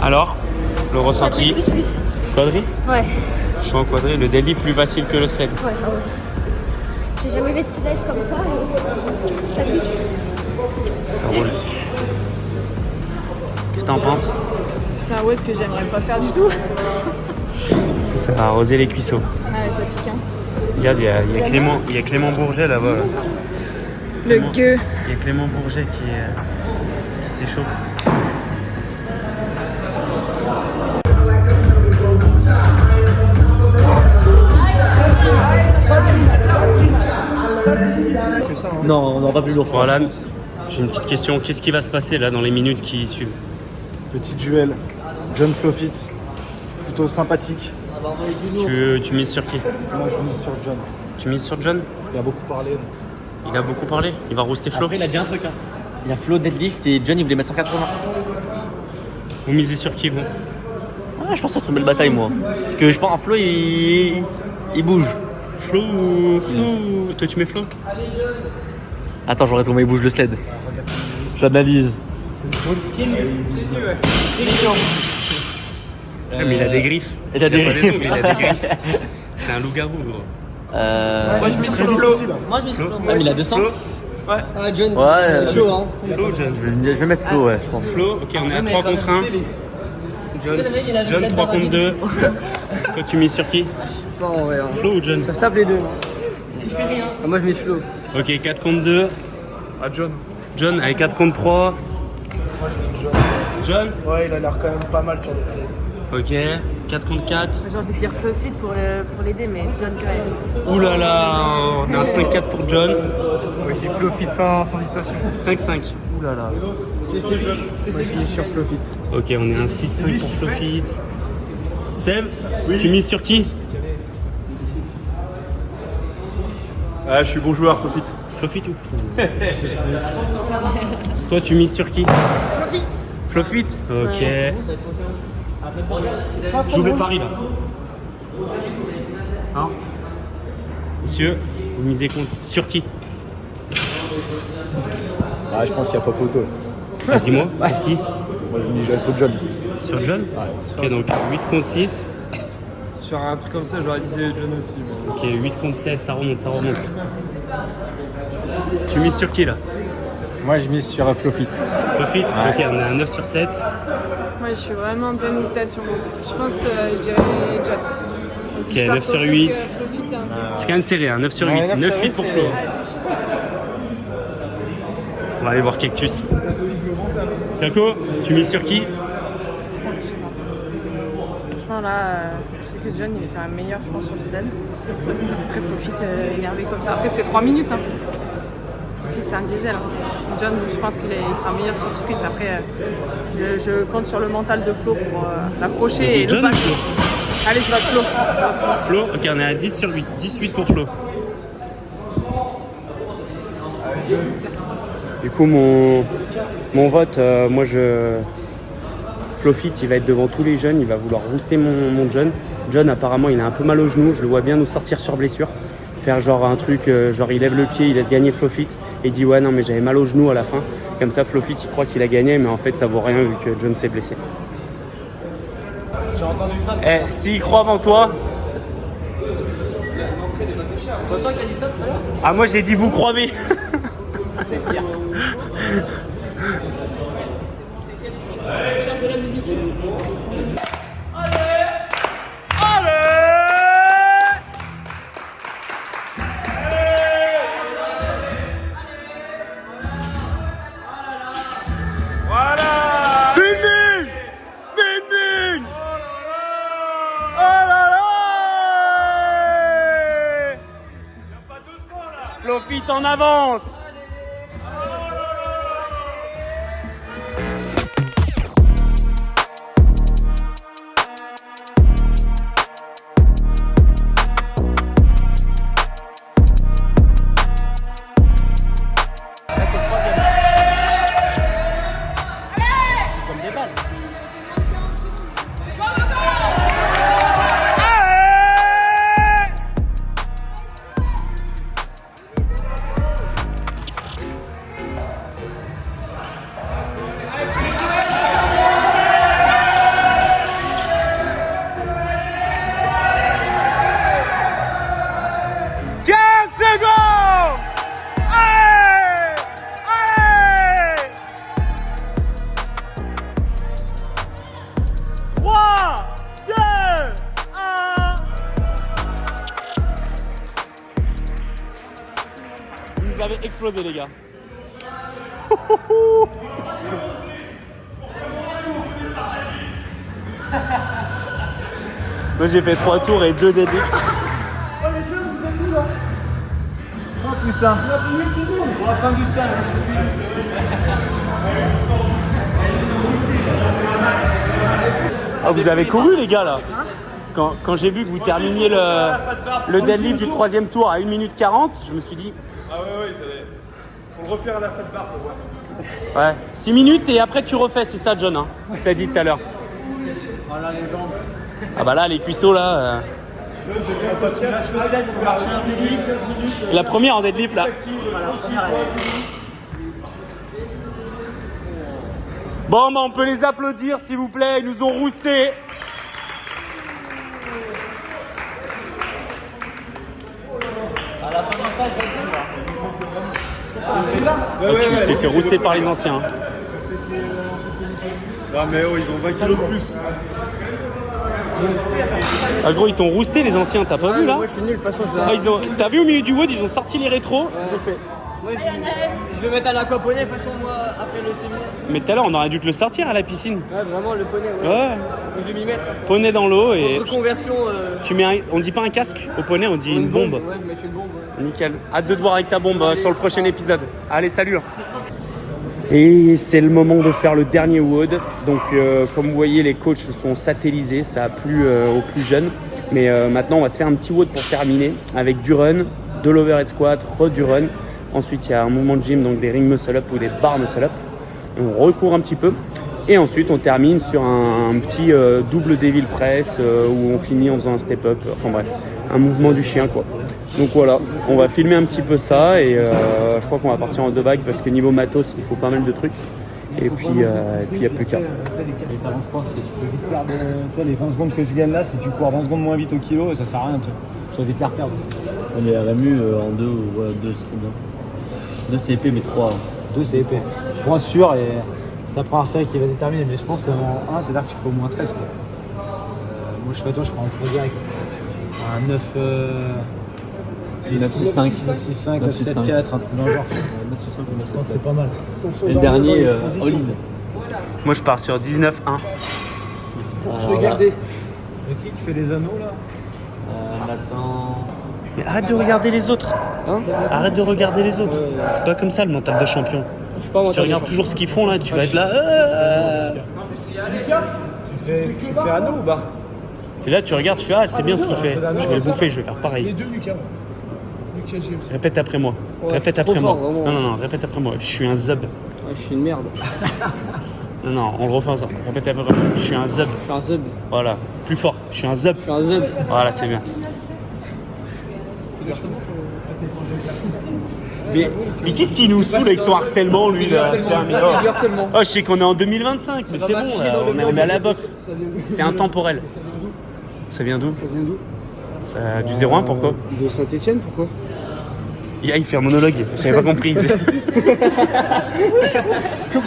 Speaker 1: Alors, le ressenti? Quadri?
Speaker 9: Ouais.
Speaker 1: Je suis en quadri, le deadlift plus facile que le sled.
Speaker 9: Ouais, ouais. J'ai jamais fait de sled comme ça et ça pique.
Speaker 1: Ça roule. Qu'est-ce que t'en penses?
Speaker 4: C'est un WOD que j'aimerais pas faire du tout.
Speaker 1: Ça va arroser les cuisseaux.
Speaker 4: Ah ouais, ça pique, hein.
Speaker 1: Regarde, il y a Clément Bourget là-bas.
Speaker 4: Le gueux.
Speaker 1: Il y a Clément Bourget qui s'échauffe.
Speaker 7: Non, on n'aura pas plus lourd.
Speaker 1: Voilà, j'ai une petite question. Qu'est-ce qui va se passer là dans les minutes qui suivent?
Speaker 2: Petit duel. John Flowfit. Plutôt sympathique.
Speaker 10: Ça va envoyer du lourd.
Speaker 1: Tu mises sur qui?
Speaker 2: Moi je mise sur John.
Speaker 1: Tu mises sur John?
Speaker 2: Il a beaucoup parlé. Donc.
Speaker 1: Il a beaucoup parlé. Il va rouster Flo.
Speaker 7: Après, il a dit un truc. Hein. Il y a Flo deadlift et John il voulait mettre 180.
Speaker 1: Vous misez sur qui vous?
Speaker 7: Ah, je pense que ça va être une belle bataille moi. Parce que je pense que Flo il bouge.
Speaker 1: Flo ou toi tu mets Flo?
Speaker 7: Attends, j'aurais trouvé il bouge le sled. J'analyse.
Speaker 1: Mais il a des griffes.
Speaker 7: Il a des
Speaker 1: pas
Speaker 7: griffes.
Speaker 1: ongles, il a des griffes. C'est un loup-garou gros.
Speaker 10: Moi je mets sur Flo. Moi je mets sur Flo.
Speaker 7: Ah, mais il a 200.
Speaker 10: Ah, John,
Speaker 7: Ouais,
Speaker 10: c'est chaud hein.
Speaker 1: Flo, John.
Speaker 7: Je vais mettre Flo, ouais, je pense.
Speaker 1: Flo, ok, on est à 3 contre 1. John 3 contre 2. Toi tu mises sur qui?
Speaker 10: Pas en vrai. Hein.
Speaker 1: Flo ou John?
Speaker 10: Ça se tape les deux. Je fais rien. Moi je mets Flo.
Speaker 1: Ok, 4 contre 2.
Speaker 2: Ah John.
Speaker 1: John, allez 4 contre 3. John?
Speaker 6: Ouais, il a l'air quand même pas mal sur le sled.
Speaker 1: Ok, 4 contre 4.
Speaker 4: J'ai envie de dire Flowfit pour l'aider, mais John quand même.
Speaker 1: Ouh là là, on a un 5-4 pour John.
Speaker 2: Ouais, j'ai Flowfit sans hésitation.
Speaker 1: 5-5.
Speaker 2: Ouh là là. Moi je mise sur Flowfit.
Speaker 1: Ok, on est un 6-5 pour Flowfit. Seb, tu mises sur qui?
Speaker 3: Ah, je suis bon joueur, Flowfit.
Speaker 1: Flowfit ou toi tu mises sur qui?
Speaker 9: Flowfit.
Speaker 1: Flowfit? Ok. J'ouvre le pari là. Hein? Monsieur, vous misez contre. Sur qui?
Speaker 2: Ah, je pense qu'il n'y a pas photo.
Speaker 1: Ah, dis-moi, sur qui?
Speaker 2: Moi je mise sur John.
Speaker 1: Sur John? Ok, donc 8 contre 6.
Speaker 2: Sur un truc comme ça, j'aurais dit John aussi.
Speaker 1: Ok, 8 contre 7, ça remonte. Tu mises sur qui là?
Speaker 2: Moi je mise sur Flowfit.
Speaker 1: Flowfit? Ok, on est à 9 sur 7.
Speaker 4: Moi, je suis vraiment en pleine hésitation. Je pense, je dirais John.
Speaker 1: Ok, 9 sur 8.
Speaker 4: Flowfit, hein.
Speaker 1: C'est quand même serré, hein, 9 sur 8. 9-8 pour Flo. On va aller voir Cactus. Calco, tu mises sur qui?
Speaker 4: Franchement, là, je sais que John, il est quand même meilleur, je pense, sur le sled. Après, Flowfit, énervé comme ça. Après, c'est 3 minutes. Hein. Flowfit, c'est un diesel. Hein. John, je pense qu'il sera meilleur sur le sprint. Après, je compte sur le mental de Flo pour l'approcher et
Speaker 1: John
Speaker 4: le
Speaker 1: ou
Speaker 4: battre.
Speaker 1: Flo?
Speaker 4: Allez, je vais Flo.
Speaker 1: Flo, ok, on est à 10 sur 8. 10-8 pour Flo. Du coup, mon vote, Flowfit, il va être devant tous les jeunes. Il va vouloir rooster mon John. John, apparemment, il a un peu mal au genou. Je le vois bien nous sortir sur blessure. Faire genre un truc, genre il lève le pied, il laisse gagner Flowfit. Et il dit ouais, non, mais j'avais mal au genou à la fin. Comme ça, Flowfit, il croit qu'il a gagné, mais en fait, ça vaut rien vu que John s'est blessé.
Speaker 2: J'ai entendu ça.
Speaker 1: Eh, s'il croit avant toi.
Speaker 10: C'est pas toi qui as dit ça tout à l'heure?
Speaker 1: Ah, moi j'ai dit vous croyez.
Speaker 10: Cherche de la musique.
Speaker 1: Flowfit en avance.
Speaker 10: Là c'est le troisième. C'est comme des balles.
Speaker 1: avez explosé, les gars. Moi j'ai fait 3 tours et 2 deadlifts.
Speaker 3: Oh putain, pour la fin du stade, je suis
Speaker 1: Ah, vous avez couru, les gars, là. Quand j'ai vu que vous terminiez le deadlift du 3e tour à 1 minute 40, je me suis dit...
Speaker 3: Ah ouais, faut le refaire à la fête barre pour voir.
Speaker 1: Ouais, 6 minutes et après tu refais, c'est ça, John, hein, que t'as dit tout à l'heure.
Speaker 3: Voilà les jambes.
Speaker 1: Ah bah là, les cuisseaux, là... La première en deadlift, là. Bon, bah on peut les applaudir, s'il vous plaît, ils nous ont rousté. Tu t'es fait rouster par les anciens.
Speaker 3: Non mais oh, ils ont 20 kilos de plus.
Speaker 1: Ah gros, ils t'ont rousté les anciens, t'as pas vu là?
Speaker 10: Moi je suis nul, de toute façon.
Speaker 1: T'as vu au milieu du WOD, ils ont sorti les rétros.
Speaker 10: Moi, je vais mettre à l'aquaponie, de toute façon, moi, après le séminaire.
Speaker 1: Mais tout à l'heure, on aurait dû te le sortir à la piscine.
Speaker 10: Ouais, vraiment, le poney, ouais.
Speaker 1: Ouais.
Speaker 10: Je vais m'y mettre.
Speaker 1: Poney dans l'eau et...
Speaker 10: Reconversion.
Speaker 1: Tu mets on dit pas un casque au poney, on dit une bombe.
Speaker 10: Ouais, je mets une bombe, ouais.
Speaker 1: Nickel. Hâte de te voir avec ta bombe sur le prochain épisode. Allez, salut. Et c'est le moment de faire le dernier WOD. Donc, comme vous voyez, les coachs sont satellisés. Ça a plu aux plus jeunes. Mais maintenant, on va se faire un petit WOD pour terminer avec du run, de l'overhead squat, du run. Ensuite, il y a un mouvement de gym, donc des ring muscle up ou des bar muscle up. On recourt un petit peu. Et ensuite, on termine sur un petit double devil press où on finit en faisant un step up. Enfin bref, un mouvement du chien, quoi. Donc voilà, on va filmer un petit peu ça et je crois qu'on va partir en 2 vagues parce que niveau matos, il faut pas mal de trucs. Et puis il n'y a plus qu'à.
Speaker 2: Et t'avances pas, tu peux vite perdre les 20 secondes que tu gagnes là, si tu cours 20 secondes moins vite au kilo, et ça sert à rien, tu vas vite les reperdre.
Speaker 7: On est à RMU en 2 ou 2 c'est trop bien. 2 c'est épais mais 3.
Speaker 2: 2 c'est épais. 3 sûr et c'est ta première série qui va déterminer, mais je pense que en 1 c'est là que tu fais au moins 13 quoi. Moi je serais toi, je ferais en 3 direct. Un 9...
Speaker 7: 9-6-5.
Speaker 2: 9-6-5, 9-7-4, un truc dans le genre.
Speaker 7: 9-6-5 ou 9-7-4.
Speaker 2: C'est pas mal.
Speaker 7: Et le dernier, all-in.
Speaker 1: Moi, je pars sur 19-1.
Speaker 2: Pour te regarder. Le qui fait les anneaux là?
Speaker 7: Nathan.
Speaker 1: Mais arrête de regarder les autres. Arrête de regarder les autres. C'est pas comme ça le mental de champion. Si tu regardes toujours ce qu'ils font là, tu vas être là.
Speaker 3: Tu fais anneau ou bar?
Speaker 1: Et là, tu regardes, tu fais c'est bien ce qu'il fait. Je vais le bouffer, je vais faire
Speaker 3: Les
Speaker 1: pareil.
Speaker 3: deux Lucas. Lucas Gibbs.
Speaker 1: Répète après moi. Répète après moi. Non, répète après moi. Je suis un zub.
Speaker 10: Ouais, je suis une merde.
Speaker 1: Non, on le refait ensemble. Répète après moi. Je suis un zub.
Speaker 10: Je suis un zub.
Speaker 1: Voilà. Plus fort. Je suis un zub.
Speaker 10: Je suis un zub.
Speaker 1: Voilà, c'est bien. Mais qu'est-ce qui nous saoule avec son harcèlement, lui là? Putain, mais
Speaker 10: C'est du harcèlement.
Speaker 1: je sais qu'on est en 2025, mais c'est bon, là, on est à la boxe. C'est intemporel. Ça vient d'où?
Speaker 10: Ça vient d'où?
Speaker 1: Ça, du 0-1, pourquoi?
Speaker 10: De Saint-Etienne, pourquoi?
Speaker 1: Il fait un monologue, j'avais pas compris.
Speaker 3: Comme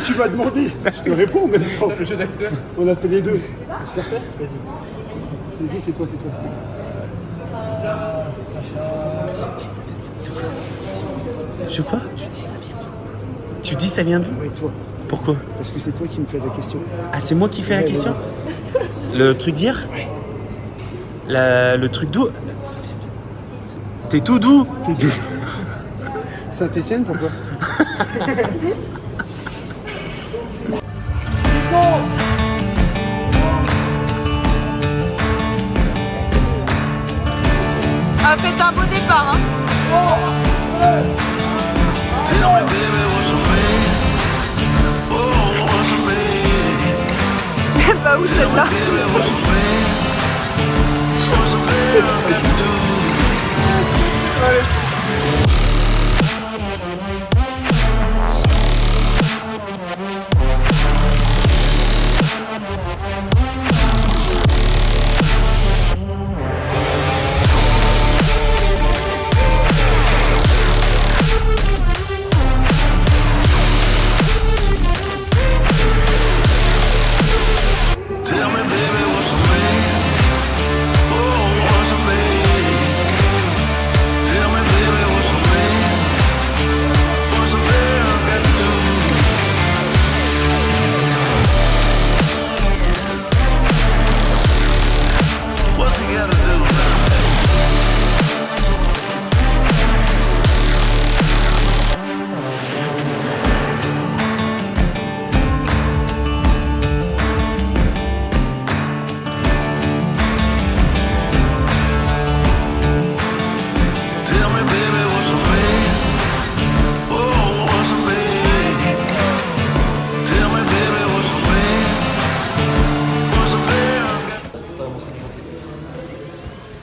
Speaker 3: tu m'as demandé, je te réponds en même temps. Le jeu d'acteur.
Speaker 2: On a fait les deux.
Speaker 10: Je vais faire? Vas-y. Vas-y, c'est toi, c'est toi.
Speaker 1: Je quoi? Tu dis ça vient d'où?
Speaker 2: Ouais, toi.
Speaker 1: Pourquoi?
Speaker 2: Parce que c'est toi qui me fais la question.
Speaker 1: Ah, c'est moi qui fais la question? Le truc d'hier? Le truc d'où? T'es tout doux?
Speaker 10: Saint-Etienne, pourquoi?
Speaker 4: Ah, faites un beau départ, hein. Même pas où celle-là.
Speaker 5: Tell me, baby, what's the way? Oh, what's the way?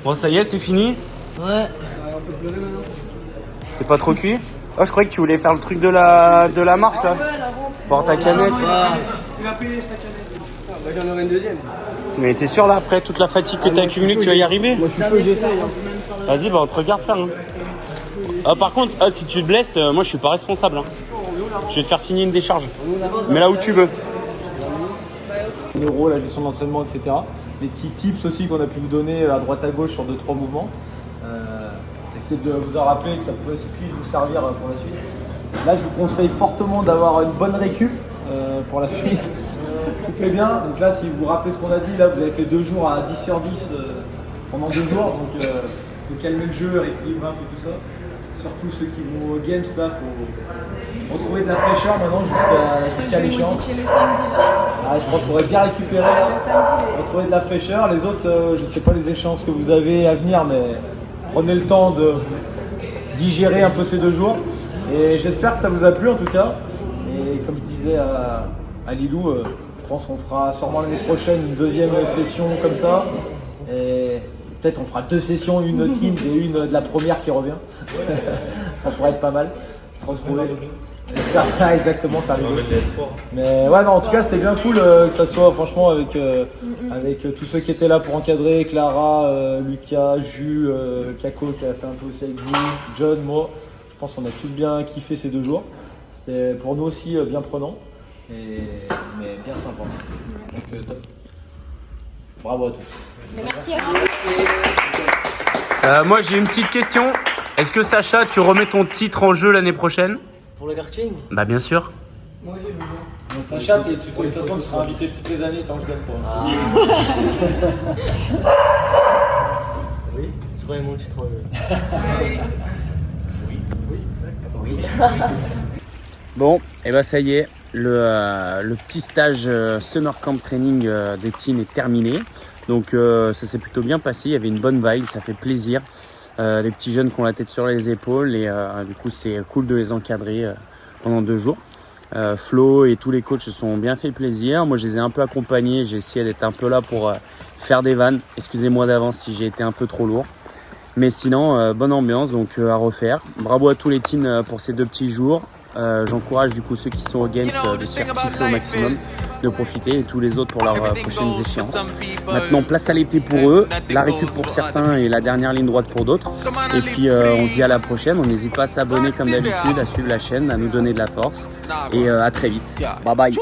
Speaker 1: Bon, ça y est, c'est fini?
Speaker 10: Ouais.
Speaker 1: T'es pas trop cuit? Oh, je croyais que tu voulais faire le truc de la marche là. Porte ta canette.
Speaker 3: Il va payer sa canette.
Speaker 10: Bah, j'en aurai une deuxième.
Speaker 1: Mais t'es sûr là, après toute la fatigue que t'as accumulée, que tu vas y arriver?
Speaker 10: Moi, je suis chaud, j'essaye.
Speaker 1: Vas-y, bah on te regarde faire. Hein. Par contre, si tu te blesses, moi je suis pas responsable. Hein. Je vais te faire signer une décharge. Mais là où tu veux.
Speaker 3: Neuro, la gestion de l'entraînement, etc. Les petits tips aussi qu'on a pu vous donner à droite à gauche sur 2-3 mouvements. Essayez de vous en rappeler que ça puisse vous servir pour la suite. Là, je vous conseille fortement d'avoir une bonne récup pour la suite. Coupez bien. Donc là, si vous vous rappelez ce qu'on a dit, là, vous avez fait 2 jours à 10 sur 10 pendant 2 jours. Donc, il faut calmer le jeu, rééquilibrer un peu tout ça. Surtout ceux qui vont aux games, là, il faut retrouver de la fraîcheur maintenant jusqu'à l'échéance. Ah, je crois qu'il faudrait bien récupérer, là. Retrouver de la fraîcheur. Les autres, je ne sais pas les échéances que vous avez à venir, mais prenez le temps de digérer un peu ces 2 jours. Et j'espère que ça vous a plu en tout cas. Et comme je disais à Lilou, je pense qu'on fera sûrement l'année prochaine une deuxième session comme ça. Et peut-être on fera 2 sessions, une team et une de la première qui revient. Ça pourrait être pas mal. Se retrouver. Exactement, faire les deux. Mais ouais, non, en tout cas, c'était bien cool que ça soit franchement avec tous ceux qui étaient là pour encadrer, Clara, Lucas, Jus, Kako qui a fait un peu aussi avec vous, John, moi. Je pense qu'on a tous bien kiffé ces 2 jours. C'était pour nous aussi bien prenant, mais bien sympa. Donc top. Bravo à tous.
Speaker 9: Merci à vous.
Speaker 1: Moi j'ai une petite question. Est-ce que Sacha, tu remets ton titre en jeu l'année prochaine?
Speaker 10: Pour le karting?
Speaker 1: Bah bien sûr.
Speaker 10: Moi, j'ai vu.
Speaker 3: Sacha, de toute façon, tu seras invité toutes les années tant que je gagne pas.
Speaker 10: Oui, je remets mon titre en jeu. Oui.
Speaker 1: Bon, et bah ça y est, le petit stage Summer Camp Training des teams est terminé. Donc ça s'est plutôt bien passé, il y avait une bonne vibe, ça fait plaisir. Les petits jeunes qui ont la tête sur les épaules et du coup c'est cool de les encadrer pendant 2 jours. Flo et tous les coachs se sont bien fait plaisir. Moi je les ai un peu accompagnés, j'ai essayé d'être un peu là pour faire des vannes. Excusez-moi d'avance si j'ai été un peu trop lourd. Mais sinon, bonne ambiance, donc à refaire. Bravo à tous les teams pour ces 2 petits jours. J'encourage du coup ceux qui sont aux Games de se faire kiffer au maximum, de profiter, et tous les autres pour leurs prochaines échéances. Maintenant, place à l'été pour eux, la récup pour certains et la dernière ligne droite pour d'autres. Et puis on se dit à la prochaine. On n'hésite pas à s'abonner comme d'habitude, à suivre la chaîne, à nous donner de la force. Et à très vite. Bye bye.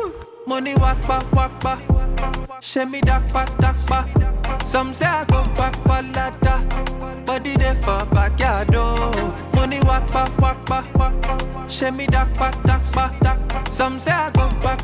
Speaker 5: Money walk back. Share me dark back. Some say I go back, body there for backyard. Money walk back. Share me dark back. Some say I go back,